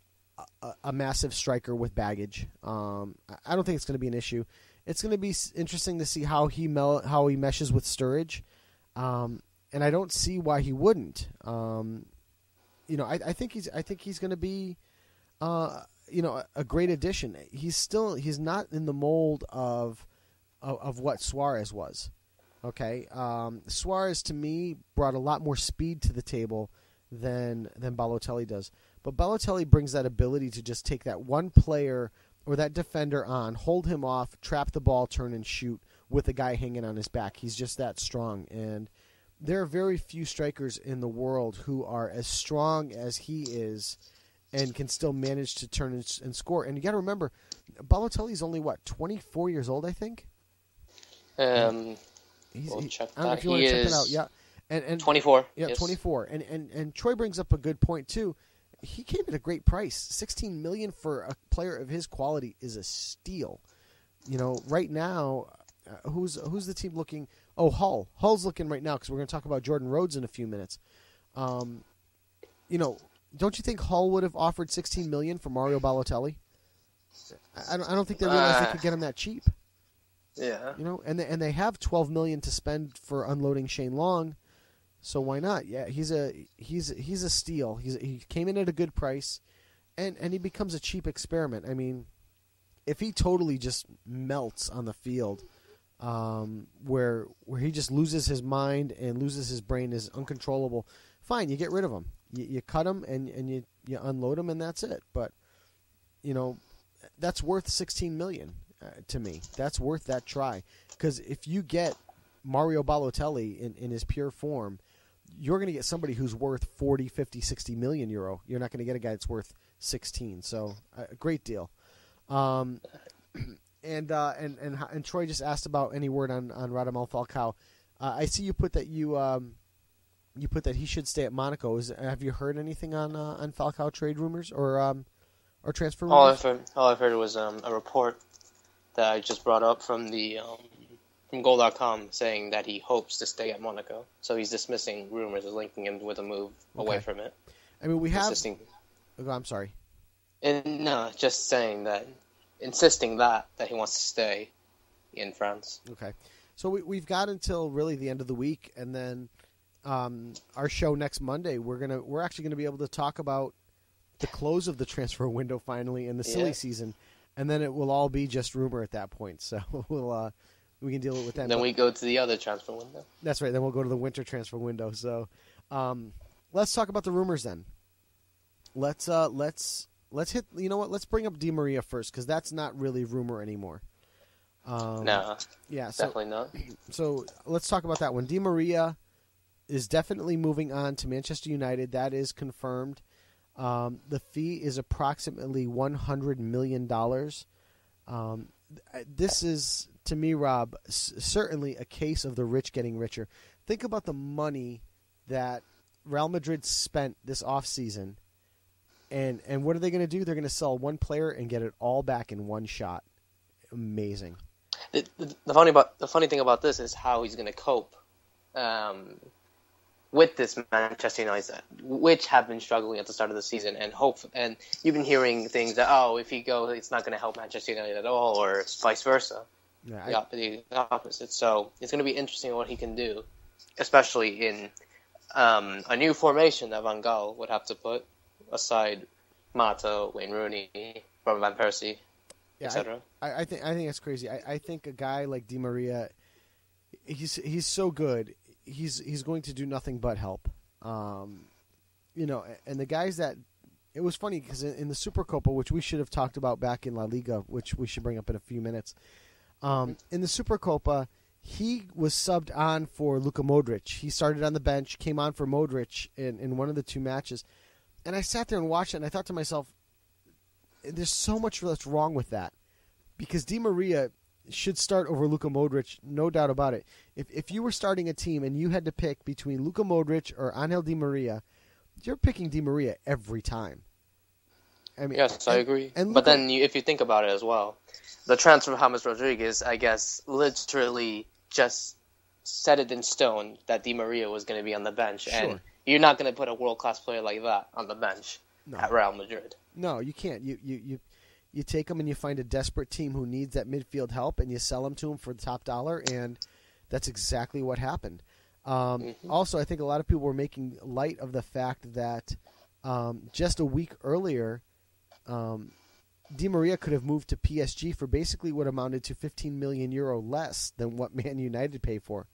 a massive striker with baggage. I don't think it's going to be an issue. It's going to be interesting to see how he meshes with Sturridge, and I don't see why he wouldn't. I think he's going to be a great addition. He's not in the mold of what Suarez was. Okay, Suarez to me brought a lot more speed to the table than Balotelli does. But Balotelli brings that ability to just take that one player or that defender on, hold him off, trap the ball, turn and shoot with a guy hanging on his back. He's just that strong. And there are very few strikers in the world who are as strong as he is and can still manage to turn and score. And you got to remember, Balotelli's only, 24 years old, I think? We'll check I don't know if you want to check it out. Yeah. And 24. Yeah, yes. 24. And Troy brings up a good point too. He came at a great price. $16 million for a player of his quality is a steal. Right now, who's the team looking? Oh, Hull. Hull's looking right now because we're going to talk about Jordan Rhodes in a few minutes. Don't you think Hull would have offered $16 million for Mario Balotelli? I don't think they realized they could get him that cheap. Yeah. And they have $12 million to spend for unloading Shane Long, so why not? Yeah, he's a steal. He came in at a good price, and he becomes a cheap experiment. I mean, if he totally just melts on the field, where he just loses his mind and loses his brain, is uncontrollable, fine, you get rid of him. You cut him and you unload him, and that's it. But that's worth $16 million. To me, that's worth that try, because if you get Mario Balotelli in his pure form, you're going to get somebody who's worth 40, 50, 60 million euro. You're not going to get a guy that's worth 16. So a great deal. And Troy just asked about any word on Radamel Falcao. I see you put that you you put that he should stay at Monaco. Have you heard anything on Falcao trade rumors or transfer rumors? All I've heard was a report that I just brought up from from Goal.com saying that he hopes to stay at Monaco. So he's dismissing rumors of linking him with a move away from it. I mean, we have. Oh, I'm sorry. And no, just insisting that he wants to stay in France. Okay, so we've got until really the end of the week, and then our show next Monday. We're actually gonna be able to talk about the close of the transfer window finally in the silly season, and then it will all be just rumor at that point. So we can deal with that. Then we go to the other transfer window. That's right. Then we'll go to the winter transfer window. So let's talk about the rumors then. Let's hit. You know what? Let's bring up DiMaria first because that's not really rumor anymore. No. Yeah. Definitely not. So let's talk about that one. DiMaria is definitely moving on to Manchester United. That is confirmed. The fee is approximately $100 million. This is, to me, Rob, certainly a case of the rich getting richer. Think about the money that Real Madrid spent this offseason, and what are they going to do? They're going to sell one player and get it all back in one shot. Amazing. The funny thing about this is how he's going to cope with this Manchester United, which have been struggling at the start of the season, and you've been hearing things that if he goes, it's not going to help Manchester United at all, or vice versa, the opposite. So it's going to be interesting what he can do, especially in a new formation that Van Gaal would have to put aside Mata, Wayne Rooney, Robert van Persie, etc. I think that's crazy. I think a guy like DiMaria, he's so good. He's going to do nothing but help. And the guys that it was funny because in the Supercopa, which we should have talked about back in La Liga, which we should bring up in a few minutes. In the Supercopa, he was subbed on for Luka Modric. He started on the bench, came on for Modric in one of the two matches, and I sat there and watched it, and I thought to myself, "There's so much that's wrong with that," because DiMaria should start over Luka Modric, no doubt about it. If you were starting a team and you had to pick between Luka Modric or Angel Di Maria, you're picking Di Maria every time. I mean, yes, I agree. But then if you think about it as well, the transfer of James Rodriguez, I guess, literally just set it in stone that Di Maria was going to be on the bench. Sure. And you're not going to put a world-class player like that on the bench at Real Madrid. No, you can't. You take them and you find a desperate team who needs that midfield help, and you sell them to them for the top dollar, and that's exactly what happened. Also, I think a lot of people were making light of the fact that just a week earlier, Di Maria could have moved to PSG for basically what amounted to €15 million less than what Man United paid for.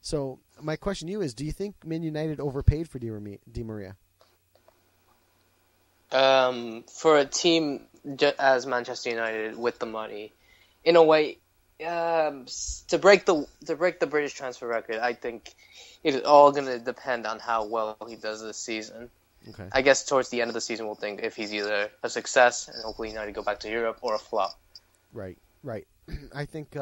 So my question to you is, do you think Man United overpaid for Di Maria? For a team as Manchester United with the money, in a way, to break the British transfer record, I think it's all going to depend on how well he does this season. Okay. I guess towards the end of the season, we'll think if he's either a success and hopefully United go back to Europe, or a flop. Right. I think,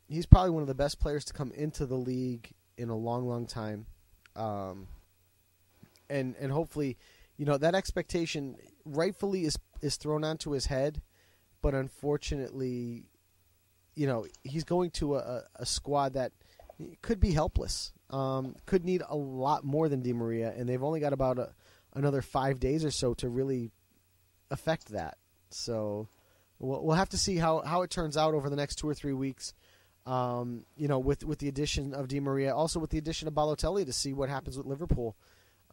he's probably one of the best players to come into the league in a long, long time. And hopefully, that expectation rightfully is thrown onto his head, but unfortunately, he's going to a squad that could be helpless, could need a lot more than Di Maria, and they've only got about another 5 days or so to really affect that. So we'll have to see how it turns out over the next 2 or 3 weeks. With the addition of Di Maria, also with the addition of Balotelli, to see what happens with Liverpool.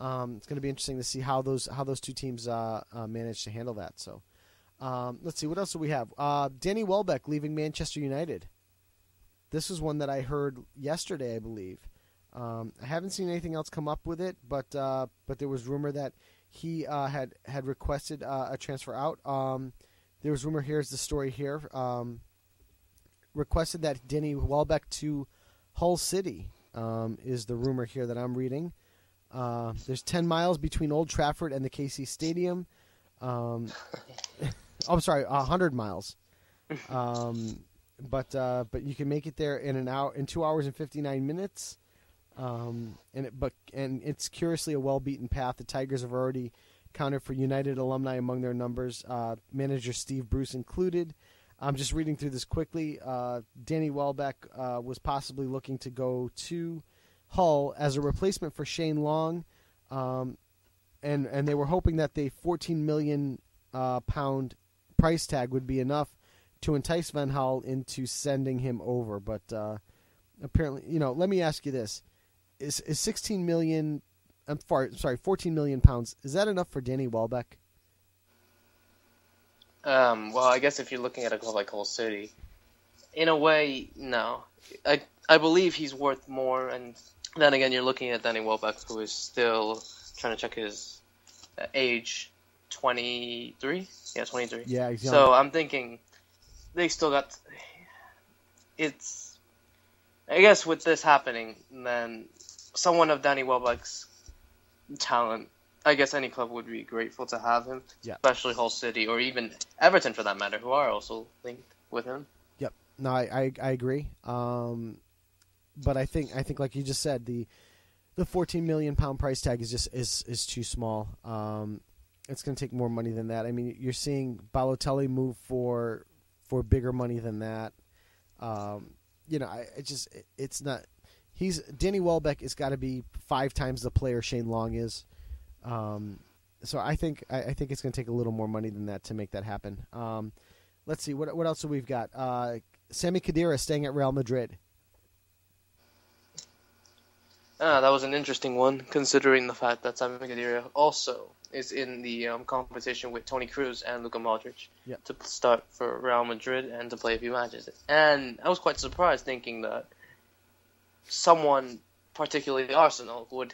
It's going to be interesting to see how those two teams manage to handle that. So, let's see, what else do we have? Danny Welbeck leaving Manchester United. This is one that I heard yesterday, I believe. I haven't seen anything else come up with it, but there was rumor that he had requested a transfer out. There was rumor. Here's the story here. Requested that Danny Welbeck to Hull City is the rumor here that I'm reading. There's 10 miles between Old Trafford and the KC Stadium. I'm sorry, 100 miles. But you can make it there in 2 hours and 59 minutes. and it's curiously a well-beaten path. The Tigers have already counted for United alumni among their numbers, manager Steve Bruce included. I'm just reading through this quickly. Danny Welbeck was possibly looking to go to Hull as a replacement for Shane Long, and they were hoping that the £14 million pound price tag would be enough to entice Van Gaal into sending him over. But apparently, let me ask you this: is 16 million? 14 million pounds. Is that enough for Danny Welbeck? Well, I guess if you're looking at a club like Hull City, in a way, no. I believe he's worth more, and then again, you're looking at Danny Welbeck, who is still trying to check his age, 23? Yeah, 23. Yeah, exactly. So I'm thinking they still got... I guess with this happening, then someone of Danny Welbeck's talent, I guess any club would be grateful to have him, especially Hull City or even Everton for that matter, who are also linked with him. Yep. No, I agree. But I think like you just said, the 14 million pound price tag is too small. It's going to take more money than that. I mean, you're seeing Balotelli move for bigger money than that. It's not. Danny Welbeck has got to be 5 times the player Shane Long is. So I think it's going to take a little more money than that to make that happen. Let's see what else do we've got. Sami Khedira staying at Real Madrid. That was an interesting one, considering the fact that Sami Khedira also is in the competition with Toni Kroos and Luka Modric to start for Real Madrid and to play a few matches. And I was quite surprised thinking that someone, particularly Arsenal, would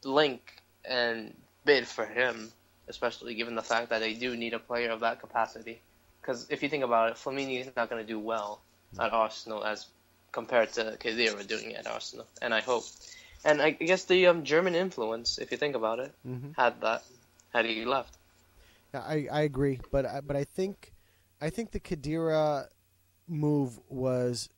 link and bid for him, especially given the fact that they do need a player of that capacity. Because if you think about it, Flamini is not going to do well at Arsenal as compared to Khedira doing it at Arsenal, and I hope. And I guess the German influence, if you think about it, had he left. Yeah, I agree, but I think the Khedira move was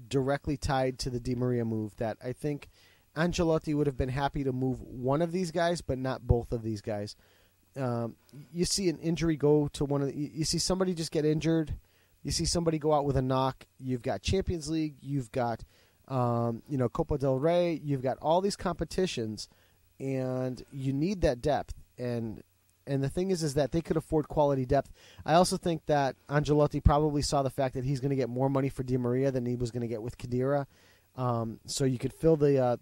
directly tied to the Di Maria move. That I think Ancelotti would have been happy to move one of these guys, but not both of these guys. You see an injury go to one of you see somebody just get injured. You see somebody go out with a knock. You've got Champions League. You've got Copa del Rey. You've got all these competitions, and you need that depth. And the thing is that they could afford quality depth. I also think that Ancelotti probably saw the fact that he's going to get more money for Di Maria than he was going to get with Khedira. So you could fill the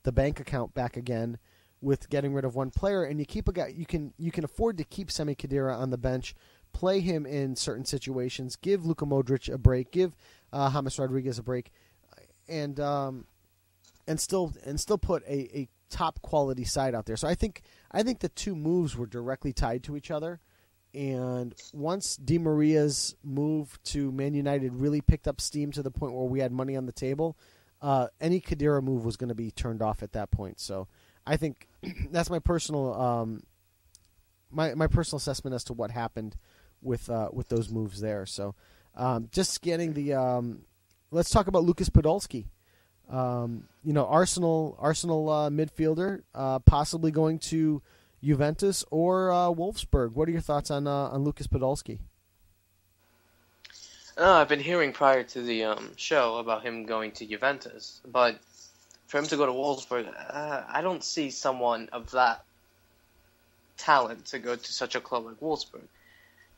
bank account back again with getting rid of one player, and you keep a guy. You can afford to keep Sami Khedira on the bench, play him in certain situations, give Luka Modric a break, give James Rodriguez a break, and still put a top quality side out there. So I think the two moves were directly tied to each other. And once Di Maria's move to Man United really picked up steam to the point where we had money on the table, any Khedira move was going to be turned off at that point. So I think that's my personal my personal assessment as to what happened with those moves there. So just scanning the let's talk about Lucas Podolski. Arsenal midfielder, possibly going to Juventus or Wolfsburg. What are your thoughts on Lucas Podolski? I've been hearing prior to the show about him going to Juventus, but for him to go to Wolfsburg, I don't see someone of that talent to go to such a club like Wolfsburg.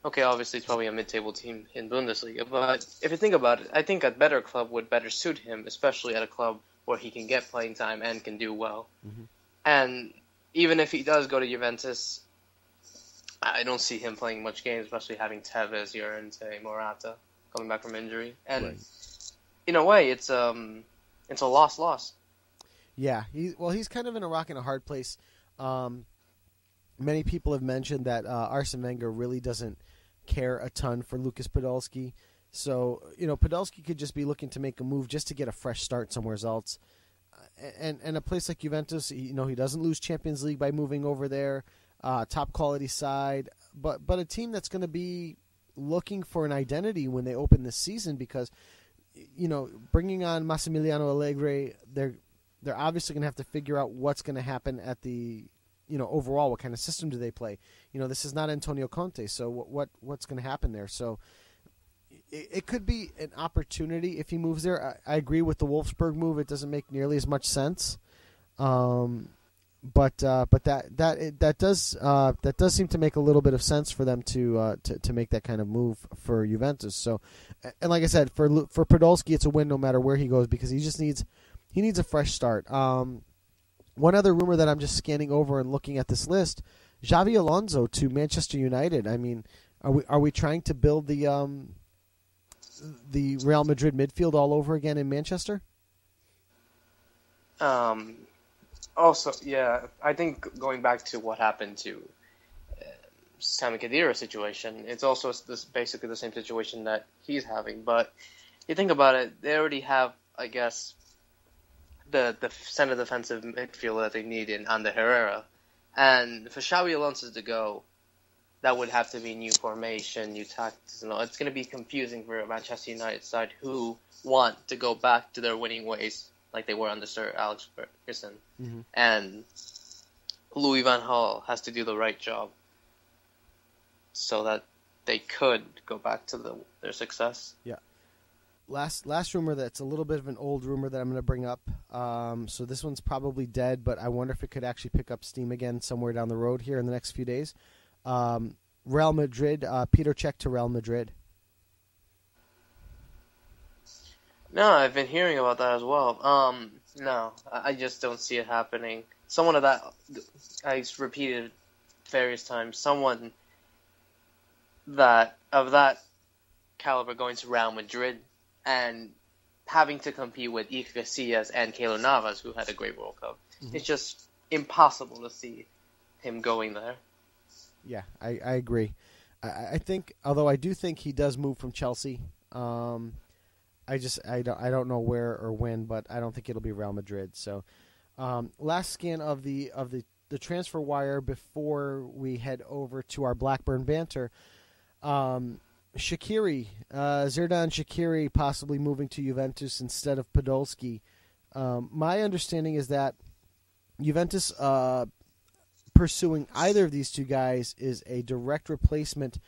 Okay, obviously it's probably a mid-table team in Bundesliga, but if you think about it, I think a better club would better suit him, especially at a club where he can get playing time and can do well. Mm-hmm. And even if he does go to Juventus, I don't see him playing much games, especially having Tevez, Llorente, Morata coming back from injury. And in a way, it's a loss. Yeah, he's kind of in a rock and a hard place. Many people have mentioned that Arsene Wenger really doesn't care a ton for Lucas Podolski. So, Podolski could just be looking to make a move just to get a fresh start somewhere else. And a place like Juventus, he doesn't lose Champions League by moving over there, top quality side, but a team that's going to be looking for an identity when they open this season because, bringing on Massimiliano Allegri, they're obviously going to have to figure out what's going to happen at the, overall, what kind of system do they play? This is not Antonio Conte, so what's going to happen there? So it could be an opportunity if he moves there. I agree with the Wolfsburg move; it doesn't make nearly as much sense. But that does seem to make a little bit of sense for them to make that kind of move for Juventus. So, and like I said, for Podolski, it's a win no matter where he goes because he just needs a fresh start. One other rumor that I'm just scanning over and looking at this list: Xavi Alonso to Manchester United. I mean, are we trying to build the Real Madrid midfield all over again in Manchester? Also, yeah, I think going back to what happened to Sami Khedira's situation, it's also basically the same situation that he's having. But you think about it, they already have, I guess, the center defensive midfielder that they need in Ander Herrera. And for Xabi Alonso to go, that would have to be new formation, new tactics, and all. It's going to be confusing for a Manchester United side who want to go back to their winning ways like they were under Sir Alex Ferguson. Mm-hmm. And Louis van Gaal has to do the right job so that they could go back to their success. Yeah. Last rumor that's a little bit of an old rumor that I'm going to bring up. So this one's probably dead, but I wonder if it could actually pick up steam again somewhere down the road here in the next few days. Real Madrid, Peter Cech to Real Madrid. No, I've been hearing about that as well. No, I just don't see it happening. Someone of that, I repeated various times, someone of that caliber going to Real Madrid and having to compete with Iker Casillas and Keylor Navas, who had a great World Cup. Mm-hmm. It's just impossible to see him going there. Yeah, I agree. I think, although I do think he does move from Chelsea. I don't know where or when, but I don't think it'll be Real Madrid. So, last scan of the transfer wire before we head over to our Blackburn banter. Shaqiri, Xherdan Shaqiri possibly moving to Juventus instead of Podolski. My understanding is that Juventus pursuing either of these two guys is a direct replacement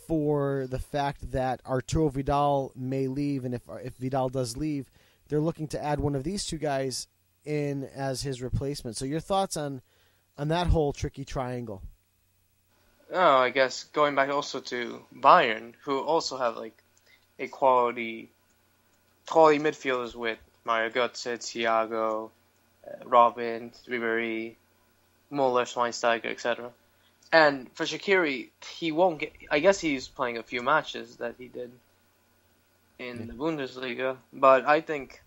for the fact that Arturo Vidal may leave, and if Vidal does leave, they're looking to add one of these two guys in as his replacement. So your thoughts on that whole tricky triangle? Oh, I guess going back also to Bayern, who also have like a quality midfielders with Mario Götze, Thiago, Robin, Ribéry, Muller, Schweinsteiger, etc. And for Shaqiri, he won't get. I guess he's playing a few matches that he did in the Bundesliga, but I think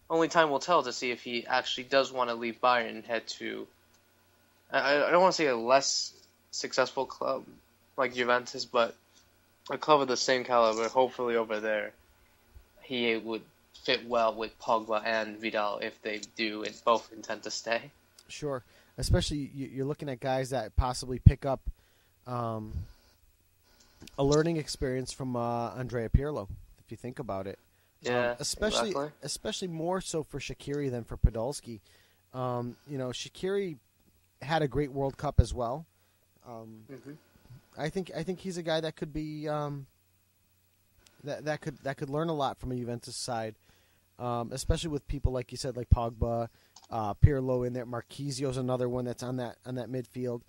only time will tell to see if he actually does want to leave Bayern and head to. I don't want to say a less successful club like Juventus, but a club of the same caliber. Hopefully, over there, he would fit well with Pogba and Vidal if they do and both intend to stay. Sure. Especially you're looking at guys that possibly pick up a learning experience from Andrea Pirlo, if you think about it. Yeah, especially more so for Shaqiri than for Podolski. Shaqiri had a great World Cup as well. I think he's a guy that could be that could learn a lot from a Juventus side, especially with people like you said, like Pogba. Pirlo in there, Marquisio's another one that's on that midfield.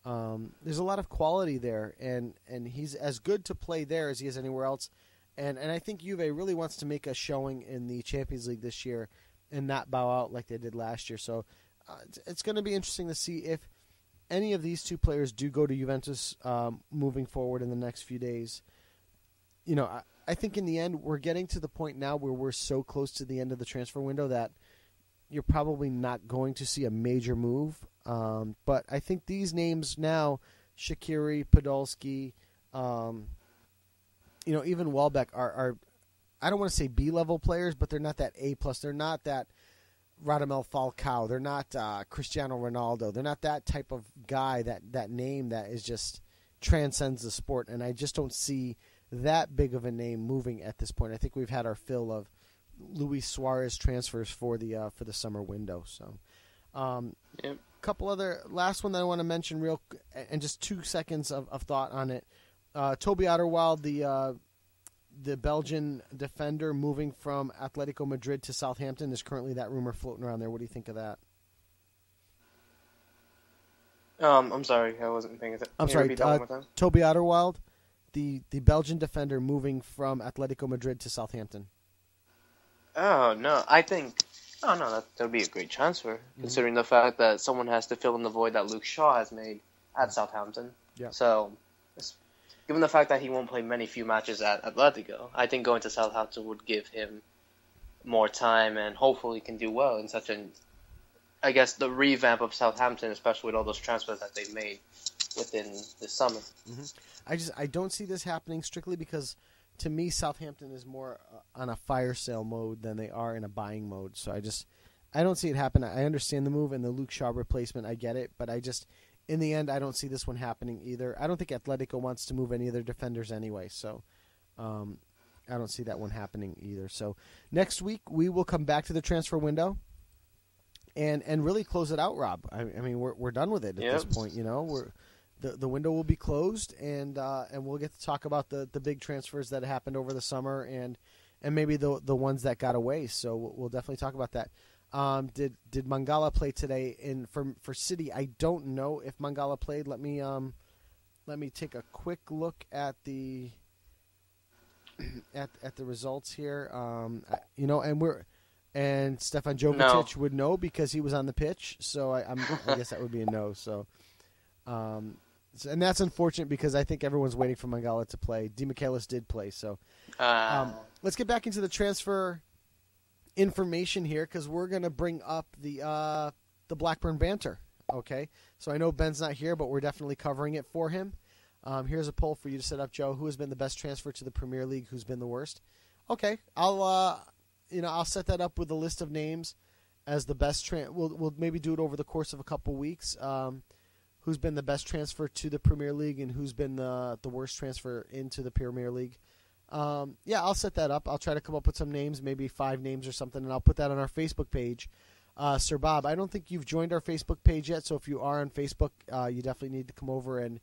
There's a lot of quality there, and he's as good to play there as he is anywhere else. And I think Juve really wants to make a showing in the Champions League this year and not bow out like they did last year. So it's going to be interesting to see if any of these two players do go to Juventus moving forward in the next few days. I think in the end we're getting to the point now where we're so close to the end of the transfer window that you're probably not going to see a major move. But I think these names now, Shaqiri, Podolski, even Welbeck are I don't want to say B-level players, but they're not that A+. They're not that Radamel Falcao. They're not Cristiano Ronaldo. They're not that type of guy, that name that is just transcends the sport. And I just don't see that big of a name moving at this point. I think we've had our fill of Luis Suarez transfers for the summer window. So, Yep. couple other last one that I want to mention and just 2 seconds of thought on it. Toby Alderweireld, the Belgian defender, moving from Atletico Madrid to Southampton, is currently that rumor floating around there. What do you think of that? I'm sorry, I wasn't paying attention. I'm sorry, Toby Alderweireld, the Belgian defender, moving from Atletico Madrid to Southampton. Oh no, that would be a great transfer, considering the fact that someone has to fill in the void that Luke Shaw has made at Southampton. Yeah. So, given the fact that he won't play few matches at Atletico, I think going to Southampton would give him more time and hopefully can do well in such I guess, the revamp of Southampton, especially with all those transfers that they've made within the summer. Mm-hmm. I don't see this happening strictly because, to me, Southampton is more on a fire sale mode than they are in a buying mode. So I don't see it happen. I understand the move and the Luke Shaw replacement. I get it, but in the end, I don't see this one happening either. I don't think Atletico wants to move any of their defenders anyway, so I don't see that one happening either. So next week we will come back to the transfer window and really close it out, Rob. I mean, we're done with it at this point. You know, the window will be closed, and we'll get to talk about the big transfers that happened over the summer and maybe the ones that got away. So we'll definitely talk about that. Did Mangala play today for City? I don't know if Mangala played. Let me take a quick look at the at the results here. And Stefan Jovetic would know because he was on the pitch. So I guess that would be a no. So, and that's unfortunate because I think everyone's waiting for Mangala to play. DiMichaelis did play. So let's get back into the transfer information here because we're going to bring up the Blackburn Banter. Okay, so I know Ben's not here, but we're definitely covering it for him. Here's a poll for you to set up, Joe. Who has been the best transfer to the Premier League? Who's been the worst? Okay, I'll set that up with a list of names as the best. We'll maybe do it over the course of a couple weeks. Who's been the best transfer to the Premier League and who's been the worst transfer into the Premier League? I'll set that up. I'll try to come up with some names, maybe 5 names or something, and I'll put that on our Facebook page. SirBob, I don't think you've joined our Facebook page yet, so if you are on Facebook, you definitely need to come over and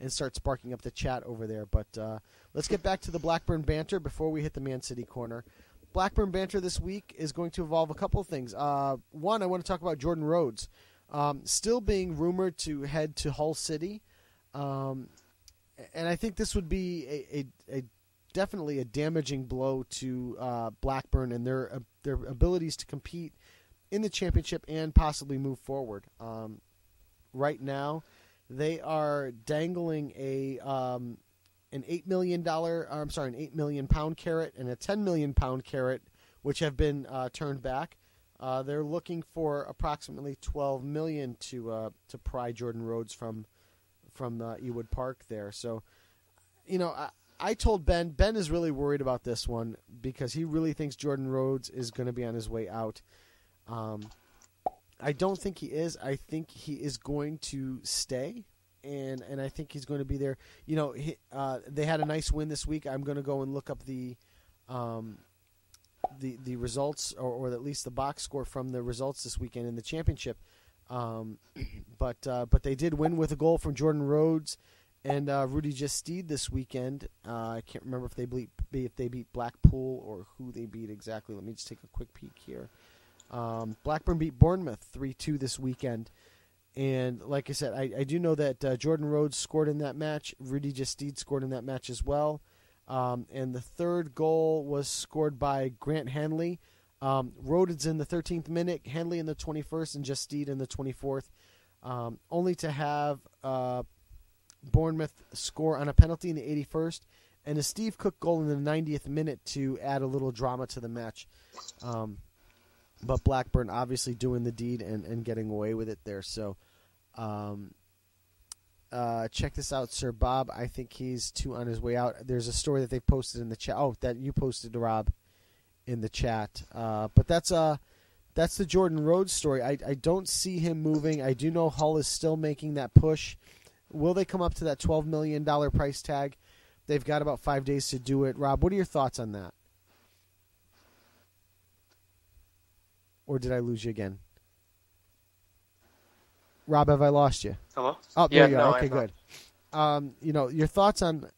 start sparking up the chat over there. But let's get back to the Blackburn Banter before we hit the ManCity corner. Blackburn Banter this week is going to involve a couple of things. One, I want to talk about Jordan Rhodes. Still being rumored to head to Hull City. And I think this would be a definitely a damaging blow to Blackburn and their abilities to compete in the championship and possibly move forward. Right now, they are dangling an $8 million carrot and a £10 million carrot, which have been turned back. They're looking for approximately $12 million to pry Jordan Rhodes from Ewood Park there. So, I told Ben is really worried about this one because he really thinks Jordan Rhodes is going to be on his way out. I don't think he is. I think he is going to stay, and I think he's going to be there. They had a nice win this week. I'm going to go and look up the results, or at least the box score from the results this weekend in the championship. But they did win with a goal from Jordan Rhodes and Rudy Gestede this weekend. I can't remember if they beat Blackpool or who they beat exactly. Let me just take a quick peek here. Blackburn beat Bournemouth 3-2 this weekend. And like I said, I do know that Jordan Rhodes scored in that match. Rudy Gestede scored in that match as well. And the third goal was scored by Grant Hanley. Rhodes in the 13th minute, Hanley in the 21st, and Gestede in the 24th. Only to have Bournemouth score on a penalty in the 81st, and a Steve Cook goal in the 90th minute to add a little drama to the match. But Blackburn obviously doing the deed and getting away with it there. So check this out, SirBob. I think he's on his way out. There's a story that they posted in the chat. Oh, that you posted, Rob, in the chat. But that's the Jordan Rhodes story. I don't see him moving. I do know Hull is still making that push. Will they come up to that $12 million price tag? They've got about 5 days to do it. Rob, what are your thoughts on that? or did I lose you again? Rob, have I lost you? Hello? Oh, there you are. No, Okay, good. Your thoughts on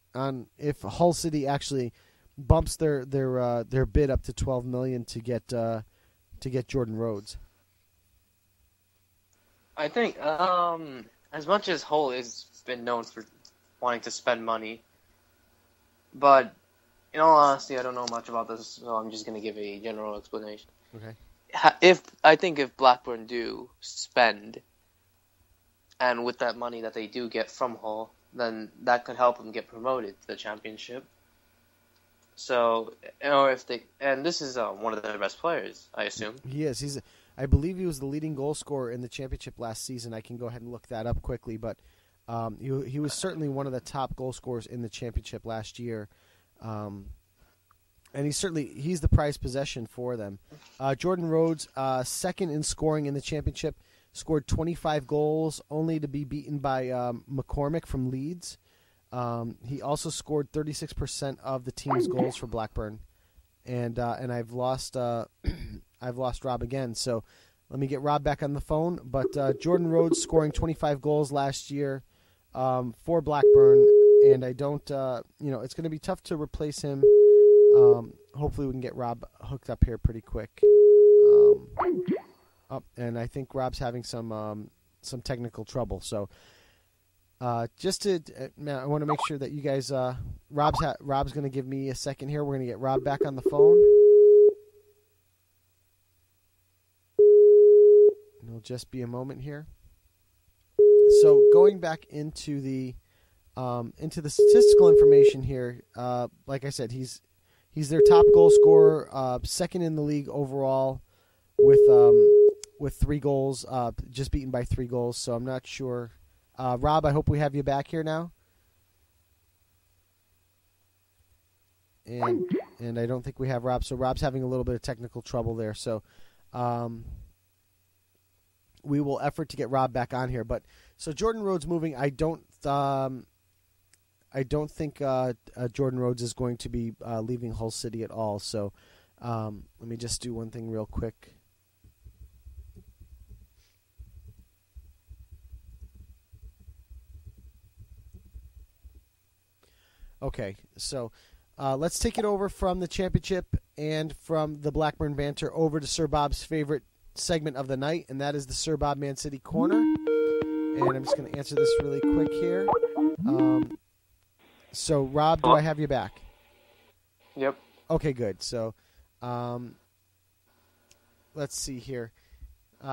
if Hull City actually bumps their bid up to $12 million to get Jordan Rhodes. I think as much as Hull has been known for wanting to spend money, but in all honesty, I don't know much about this, so I'm just going to give a general explanation. Okay. If Blackburn do spend, and with that money that they do get from Hull, then that could help them get promoted to the Championship. So, and this is one of their best players, I assume. He is. I believe he was the leading goal scorer in the Championship last season. I can go ahead and look that up quickly, but he was certainly one of the top goal scorers in the Championship last year. And he's the prized possession for them. Jordan Rhodes, second in scoring in the Championship, scored 25 goals, only to be beaten by McCormick from Leeds. He also scored 36% of the team's goals for Blackburn, and I've lost Rob again. So let me get Rob back on the phone. But Jordan Rhodes scoring 25 goals last year for Blackburn, and I don't, it's going to be tough to replace him. Hopefully we can get Rob hooked up here pretty quick. And I think Rob's having some technical trouble. So I want to make sure that you guys, Rob's going to give me a second here. We're going to get Rob back on the phone. And it'll just be a moment here. So going back into the statistical information here, like I said, he's their top goal scorer, second in the league overall with 3 goals, just beaten by 3 goals. So I'm not sure. Rob, I hope we have you back here now. And I don't think we have Rob. So Rob's having a little bit of technical trouble there. So we will effort to get Rob back on here. But so Jordan Rhodes moving. I don't think Jordan Rhodes is going to be leaving Hull City at all. So let me just do one thing real quick. Okay, so let's take it over from the Championship and from the Blackburn Banter over to SirBob's favorite segment of the night, and that is the SirBob ManCity Corner. And I'm just going to answer this really quick here. So, Rob, do I have you back? Yep. Okay, good. So, let's see here.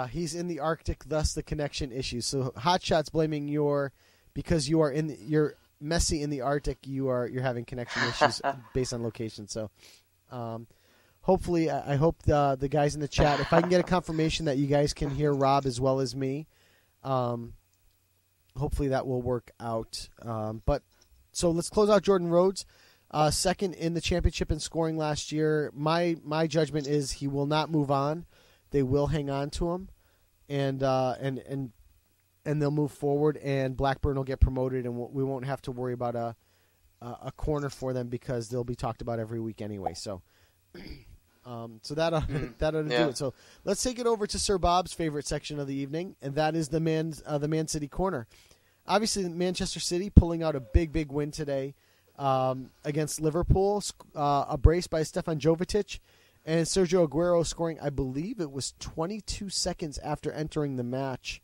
He's in the Arctic, thus the connection issues. So, Hotshot's blaming because you're messy in the Arctic, you're having connection issues based on location. So hopefully, I hope the guys in the chat, if I can get a confirmation that you guys can hear Rob as well as me, hopefully that will work out. But so let's close out Jordan Rhodes, second in the Championship in scoring last year. My judgment is he will not move on. They will hang on to him, and they'll move forward, and Blackburn will get promoted, and we won't have to worry about a corner for them because they'll be talked about every week anyway. So, that'll do it. So let's take it over to SirBob's favorite section of the evening, and that is the ManCity Corner. Obviously, Manchester City pulling out a big win today against Liverpool, a brace by Stefan Jovetic, and Sergio Aguero scoring, I believe it was 22 seconds after entering the match.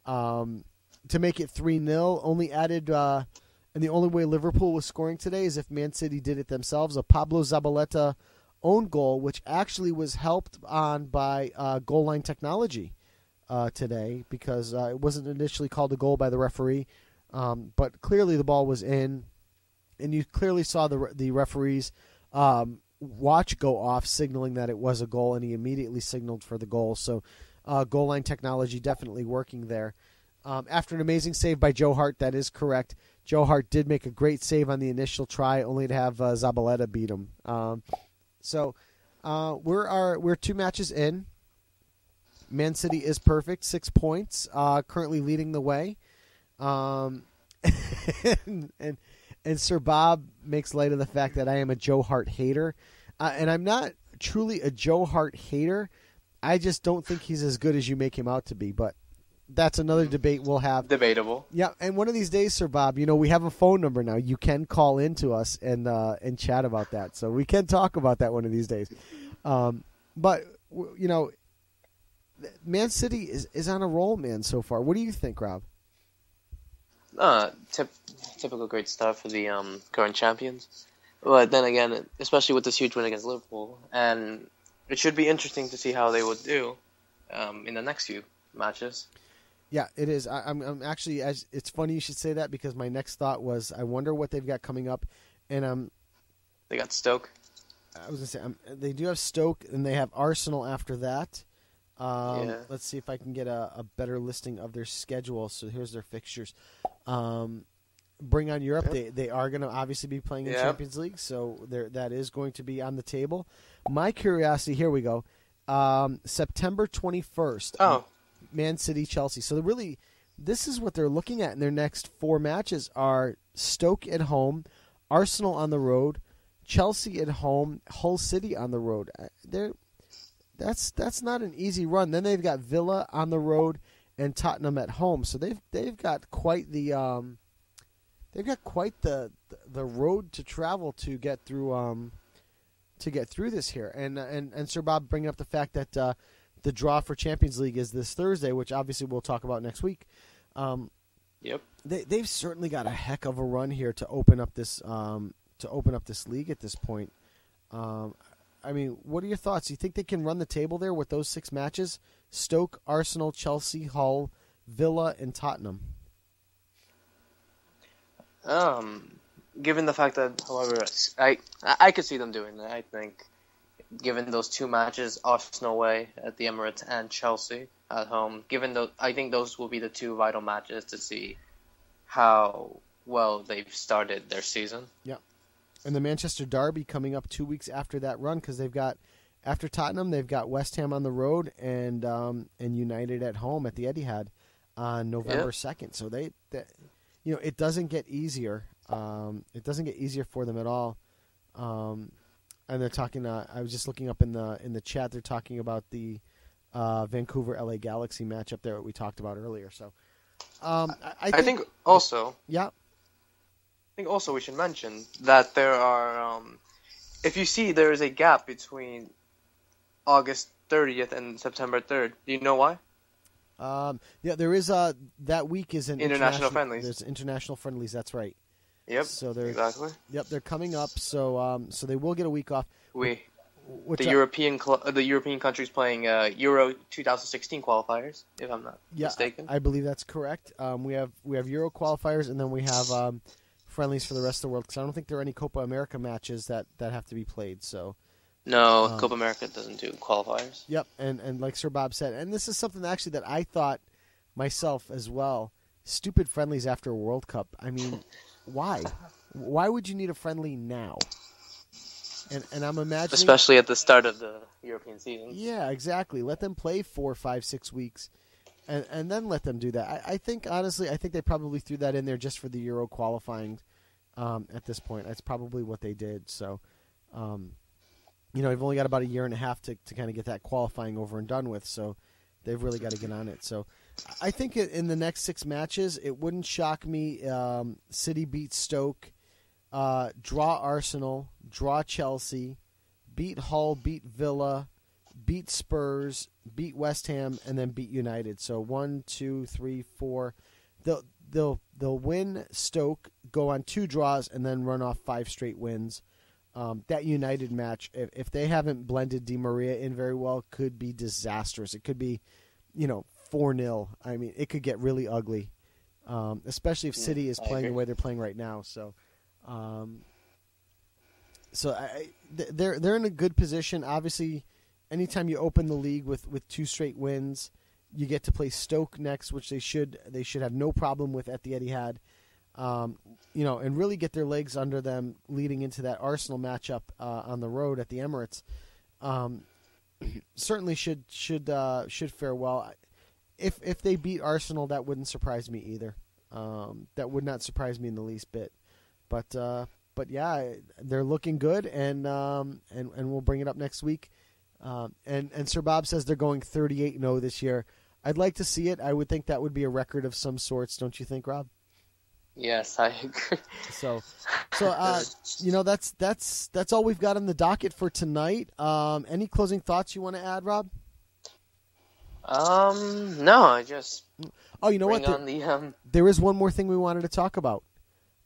To make it 3-0, only added, and the only way Liverpool was scoring today is if ManCity did it themselves. A Pablo Zabaleta own goal, which actually was helped on by goal line technology today because it wasn't initially called a goal by the referee, but clearly the ball was in, and you clearly saw the referee's watch go off, signaling that it was a goal, and he immediately signaled for the goal. So goal line technology definitely working there. After an amazing save by Joe Hart, that is correct. Joe Hart did make a great save on the initial try, only to have Zabaleta beat him. So we're 2 matches in. ManCity is perfect, 6 points, currently leading the way. And SirBob makes light of the fact that I am a Joe Hart hater, and I'm not truly a Joe Hart hater. I just don't think he's as good as you make him out to be. But that's another debate we'll have. Debatable. Yeah, and one of these days, SirBob, we have a phone number now. You can call in to us and chat about that. So we can talk about that one of these days. But Man City is on a roll, man, so far. What do you think, Rob? Typical great start for the current champions. But then again, especially with this huge win against Liverpool, and it should be interesting to see how they would do in the next few matches. Yeah, it is. I'm actually, it's funny you should say that, because my next thought was, I wonder what they've got coming up. And they got Stoke. I was going to say, they do have Stoke, and they have Arsenal after that. Let's see if I can get a better listing of their schedule. So here's their fixtures. Bring on Europe. Yep. They are going to obviously be playing in Champions League, so that is going to be on the table. My curiosity, here we go. September 21st. Oh. Man City, Chelsea. So this is what they're looking at in their next 4 matches are Stoke at home, Arsenal on the road, Chelsea at home, Hull City on the road. That's not an easy run. Then they've got Villa on the road and Tottenham at home. So they've got quite the road to travel to get through this here. And SirBob bringing up the fact that the draw for Champions League is this Thursday, which obviously we'll talk about next week. Yep. They've certainly got a heck of a run here to open up this league at this point. I mean, what are your thoughts? Do you think they can run the table there with those 6 matches? Stoke, Arsenal, Chelsea, Hull, Villa, and Tottenham. Given the fact that, however, I could see them doing that. I think, given those 2 matches, Arsenal away at the Emirates and Chelsea at home, I think those will be the 2 vital matches to see how well they've started their season. Yeah. And the Manchester Derby coming up 2 weeks after that run, because after Tottenham, they've got West Ham on the road and United at home at the Etihad on November 2nd. So it doesn't get easier. It doesn't get easier for them at all. And they're talking. I was just looking up in the chat. They're talking about the Vancouver LA Galaxy match up there that we talked about earlier. So I think also. Yeah. I think also we should mention that there are, if you see there is a gap between August 30th and September 3rd. Do you know why? There is that week is an international friendlies. There's international friendlies. That's right. Yep. So exactly. Yep, they're coming up. So they will get a week off. The European countries playing Euro 2016 qualifiers, if I'm not mistaken. I believe that's correct. We have Euro qualifiers, and then we have friendlies for the rest of the world, because I don't think there are any Copa America matches that have to be played. So no, Copa America doesn't do qualifiers. Yep, and like SirBob said, and this is something actually that I thought myself as well. Stupid friendlies after a World Cup. I mean, why? Why would you need a friendly now? And I'm imagining, especially at the start of the European season. Yeah, exactly. Let them play 4, 5, 6 weeks. And then let them do that. I think, honestly, they probably threw that in there just for the Euro qualifying at this point. That's probably what they did. So, they've only got about a year and a half to kind of get that qualifying over and done with. So they've really got to get on it. So I think in the next 6 matches, it wouldn't shock me. City beat Stoke, draw Arsenal, draw Chelsea, beat Hull, beat Villa, beat Spurs, beat West Ham, and then beat United. So 1, 2, 3, 4. They'll win Stoke, go on 2 draws, and then run off 5 straight wins. That United match, if they haven't blended DiMaria in very well, could be disastrous. It could be, 4-0. I mean, it could get really ugly, especially if City is playing the way they're playing right now. So, they're in a good position. Obviously, anytime you open the league with 2 straight wins, you get to play Stoke next, which they should have no problem with at the Etihad. And really get their legs under them leading into that Arsenal matchup on the road at the Emirates. Certainly should fare well. If they beat Arsenal, that wouldn't surprise me either. That would not surprise me in the least bit. But yeah, they're looking good, and we'll bring it up next week. And Sir Bob says they're going 38-0 this year. I'd like to see it. I would think that would be a record of some sorts, don't you think, Rob? Yes, I agree. So that's all we've got on the docket for tonight. Any closing thoughts you want to add, Rob? No, I just. Oh, you know bring what? On the, There is one more thing we wanted to talk about.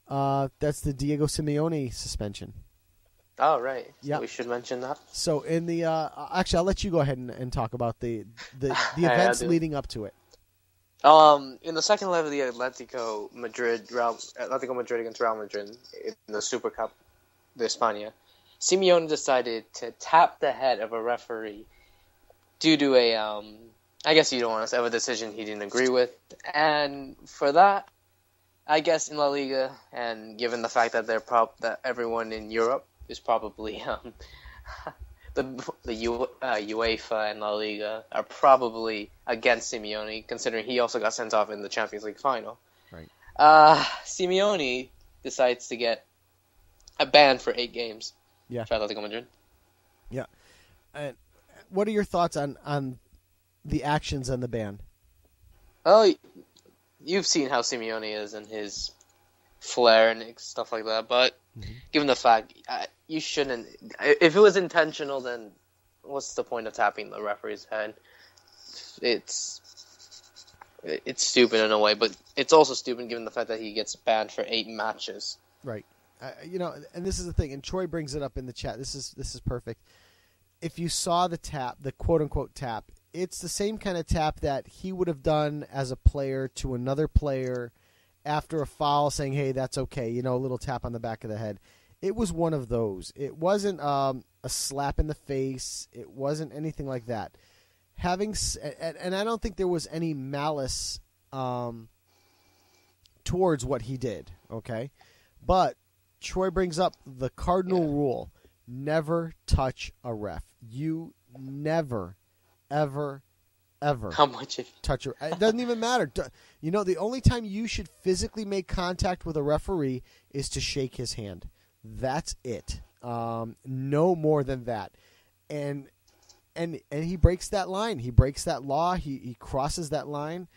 That's the Diego Simeone suspension. Oh, right. Yeah. We should mention that. So in the actually, I'll let you go ahead and talk about the events leading up to it. In the second leg of the Atletico Madrid against Real Madrid in the Super Cup de España, Simeone decided to tap the head of a referee due to I guess you don't want to say, a decision he didn't agree with, and for that, I guess in La Liga, and given the fact that that everyone in Europe is probably the UEFA and La Liga are probably against Simeone, considering he also got sent off in the Champions League final. Right. Simeone decides to get a ban for 8 games. Yeah. For Atletico Madrid. Yeah. And what are your thoughts on the actions and the ban? Oh, you've seen how Simeone is and his flair and stuff like that, but given the fact you shouldn't. If it was intentional, then what's the point of tapping the referee's head? It's stupid in a way, but it's also stupid given the fact that he gets banned for 8 matches. Right. And this is the thing, and Troy brings it up in the chat. This is perfect. If you saw the tap, the quote-unquote tap, it's the same kind of tap that he would have done as a player to another player after a foul, saying, hey, that's okay, a little tap on the back of the head. It was one of those. It wasn't a slap in the face. It wasn't anything like that. And I don't think there was any malice towards what he did, okay? But Troy brings up the cardinal rule: never touch a ref. You never, ever, ever How much if touch a ref. It doesn't even matter. The only time you should physically make contact with a referee is to shake his hand. That's it. No more than that. And he breaks that line. He breaks that law. He crosses that line,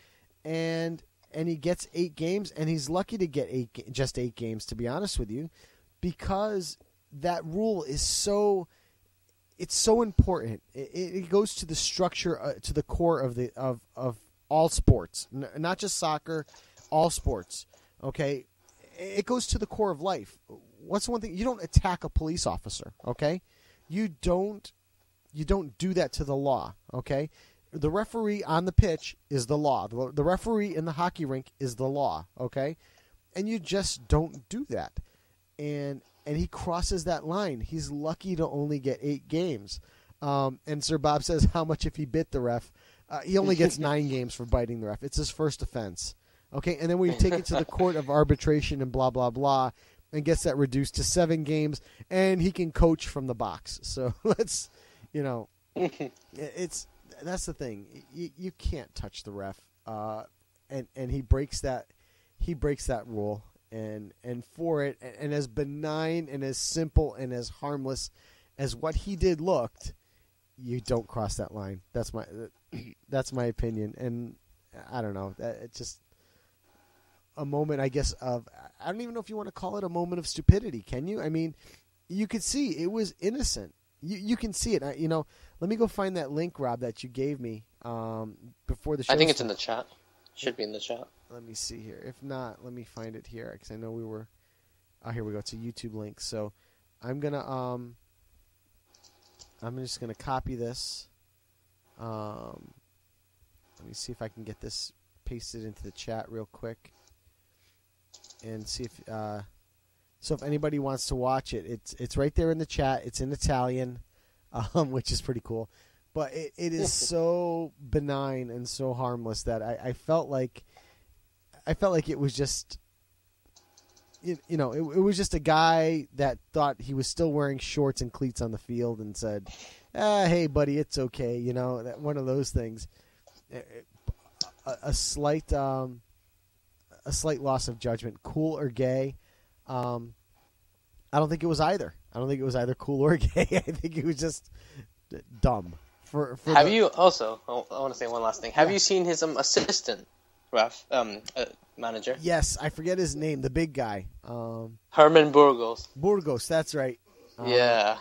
and he gets 8 games, and he's lucky to get just 8 games, to be honest with you, because that rule is so important. It goes to the structure, to the core of all sports, not just soccer, all sports. Okay, it goes to the core of life. What's the one thing? You don't attack a police officer. Okay, you don't do that to the law. Okay. The referee on the pitch is the law. The referee in the hockey rink is the law, okay? And you just don't do that. And he crosses that line. He's lucky to only get 8 games. And Sir Bob says, how much if he bit the ref? He only gets 9 games for biting the ref. It's his first offense. Okay, and then we take it to the court of arbitration and blah, blah, blah, and gets that reduced to 7 games, and he can coach from the box. So let's, that's the thing. You can't touch the ref, and he breaks that rule, and for it, and as benign and as simple and as harmless as what he did looked, you don't cross that line. That's my opinion, and I don't know. It's just a moment, I guess, of, I don't even know if you want to call it a moment of stupidity. Can you? I mean, you could see it was innocent. You can see it. Let me go find that link, Rob, that you gave me before the show. I think it's in the chat. Should be in the chat. Let me see here. If not, let me find it here, because I know we were. Oh, here we go. It's a YouTube link. So I'm just gonna copy this. Let me see if I can get this pasted into the chat real quick, and see if. So if anybody wants to watch it, it's right there in the chat. It's in Italian, which is pretty cool. But it is so benign and so harmless that I felt like it was just, it was just a guy that thought he was still wearing shorts and cleats on the field and said, "Hey, buddy, it's okay." That one of those things. A slight loss of judgment, cool or gay. I don't think it was either. I don't think it was either cool or gay. I think it was just dumb. Have you also? I want to say one last thing. Have you seen his assistant, manager? Yes, I forget his name. The big guy. Herman Burgos. Burgos, that's right. Yeah.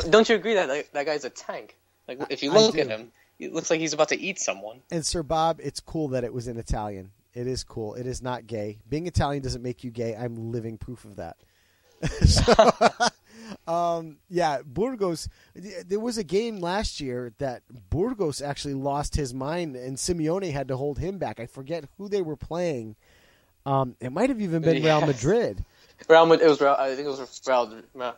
Don't you agree that that guy's a tank? Like if you look at him, it looks like he's about to eat someone. And SirBob, it's cool that it was in Italian. It is cool. It is not gay. Being Italian doesn't make you gay. I'm living proof of that. Yeah, Burgos. There was a game last year that Burgos actually lost his mind, and Simeone had to hold him back. I forget who they were playing. It might have even been Real Madrid. I think it was Real.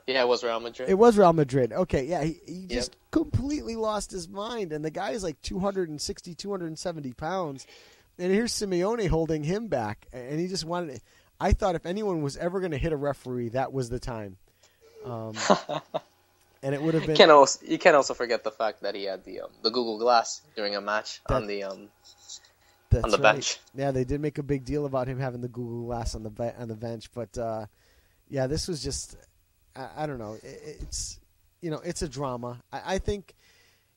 Yeah, it was Real Madrid. It was Real Madrid. Okay, yeah, he just completely lost his mind, and the guy is like 260, 270 pounds, and here's Simeone holding him back, and he just wanted it. I thought if anyone was ever going to hit a referee, that was the time. And it would have been. You can't also forget the fact that he had the Google Glass during a match on the bench. Yeah, they did make a big deal about him having the Google Glass on the bench, but yeah, this was just I don't know. It's it's a drama. I think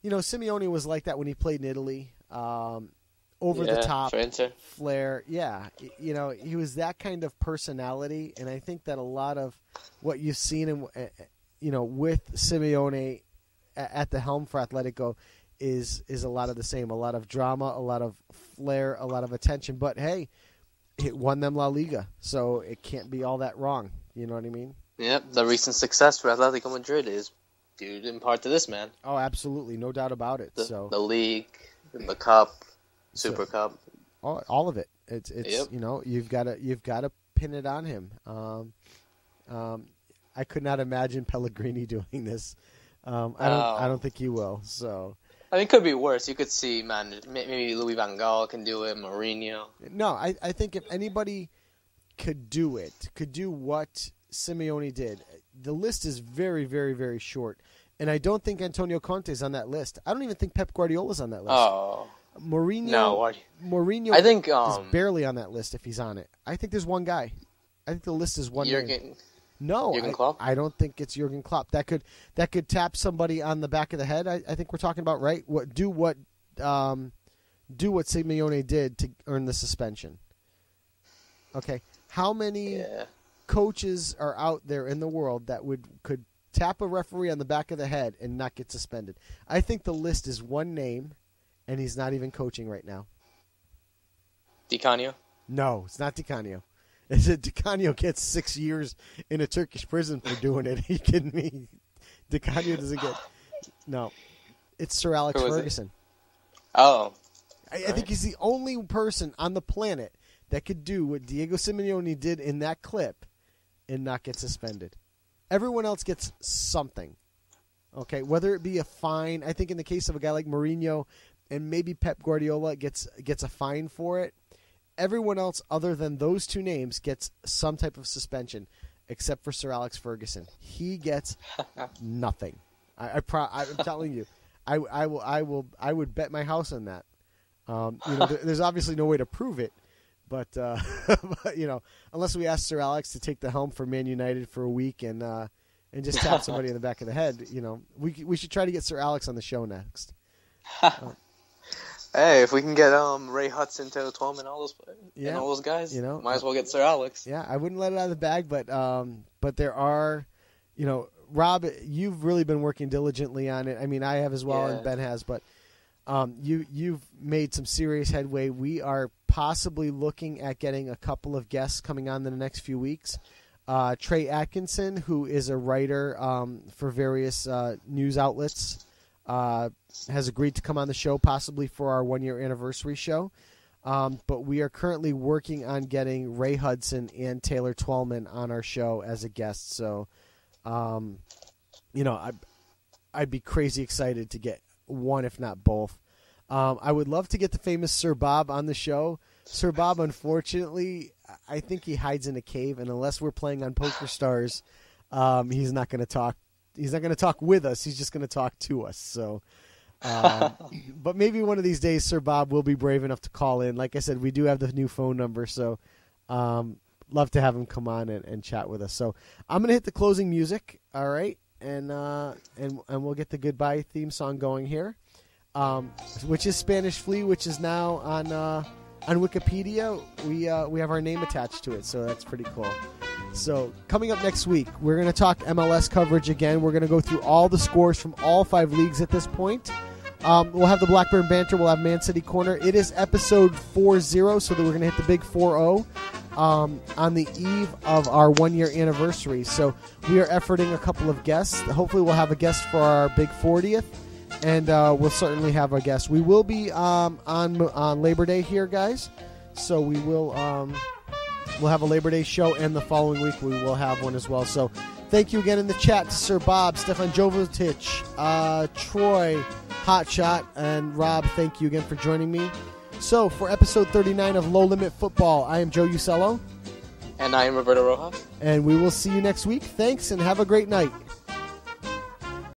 Simeone was like that when he played in Italy. Over the top flair. Yeah, he was that kind of personality, and I think that a lot of what you've seen him, with Simeone at the helm for Atletico is a lot of the same. A lot of drama, a lot of flair, a lot of attention. But hey, it won them La Liga, so it can't be all that wrong. You know what I mean? Yep. The recent success for Atletico Madrid is due in part to this man. Oh, absolutely, no doubt about it. The league, the cup. Super Cup, all of it. It's you've got to pin it on him. I could not imagine Pellegrini doing this. I don't think he will. So I mean, it could be worse. You could see, maybe Louis van Gaal can do it. Mourinho. No, I think if anybody could do what Simeone did, the list is very, very, very short, and I don't think Antonio Conte's on that list. I don't even think Pep Guardiola's on that list. Oh. Mourinho I think is barely on that list if he's on it. I think there's one guy. I think the list is one name. No, Jurgen Klopp? I don't think it's Jurgen Klopp. That could tap somebody on the back of the head. I think we're talking about right. Do what Simeone did to earn the suspension. Okay, how many coaches are out there in the world that could tap a referee on the back of the head and not get suspended? I think the list is one name. And he's not even coaching right now. Di Canio? No, it's not Di Canio. Di Canio gets 6 years in a Turkish prison for doing it. Are you kidding me? Di Canio doesn't get... No. It's Sir Alex Ferguson. Oh. I think he's the only person on the planet that could do what Diego Simeone did in that clip and not get suspended. Everyone else gets something. Okay, whether it be a fine. I think in the case of a guy like Mourinho... and maybe Pep Guardiola gets a fine for it. Everyone else other than those two names gets some type of suspension, except for Sir Alex Ferguson. He gets nothing. I'm telling you, I would bet my house on that. There's obviously no way to prove it, but unless we ask Sir Alex to take the helm for Man United for a week and just tap somebody in the back of the head, we should try to get Sir Alex on the show next. Hey, if we can get Ray Hudson, Taylor Twellman, and all those guys, might as well get Sir Alex. Yeah, I wouldn't let it out of the bag, but there are, Rob, you've really been working diligently on it. I mean, I have as well, and Ben has, but you've made some serious headway. We are possibly looking at getting a couple of guests coming on in the next few weeks. Trey Atkinson, who is a writer for various news outlets. Has agreed to come on the show possibly for our 1-year anniversary show. But we are currently working on getting Ray Hudson and Taylor Twellman on our show as a guest. So, I'd be crazy excited to get one, if not both. I would love to get the famous SirBob on the show. SirBob, unfortunately, I think he hides in a cave, and unless we're playing on Poker Stars, he's not going to talk. He's not going to talk with us. He's just going to talk to us. So, but maybe one of these days, SirBob will be brave enough to call in. Like I said, we do have the new phone number, so love to have him come on and chat with us. So I'm going to hit the closing music, all right? and we'll get the goodbye theme song going here, which is Spanish Flea, which is now on Wikipedia. We have our name attached to it, so that's pretty cool. So coming up next week, we're going to talk MLS coverage again. We're going to go through all the scores from all 5 leagues at this point. We'll have the Blackburn Banter. We'll have ManCity Corner. It is episode 40, so that we're going to hit the big 4-0 on the eve of our 1-year anniversary. So we are efforting a couple of guests. Hopefully we'll have a guest for our big 40th, and we'll certainly have a guest. We will be on Labor Day here, guys. So we will we'll have a Labor Day show, and the following week we will have one as well. So thank you again in the chat to SirBob, Stefan Jovetic, Troy, Hotshot, and Rob. Thank you again for joining me. So for episode 39 of Low Limit Football, I am Joe Usello. And I am Roberto Rojas. And we will see you next week. Thanks, and have a great night.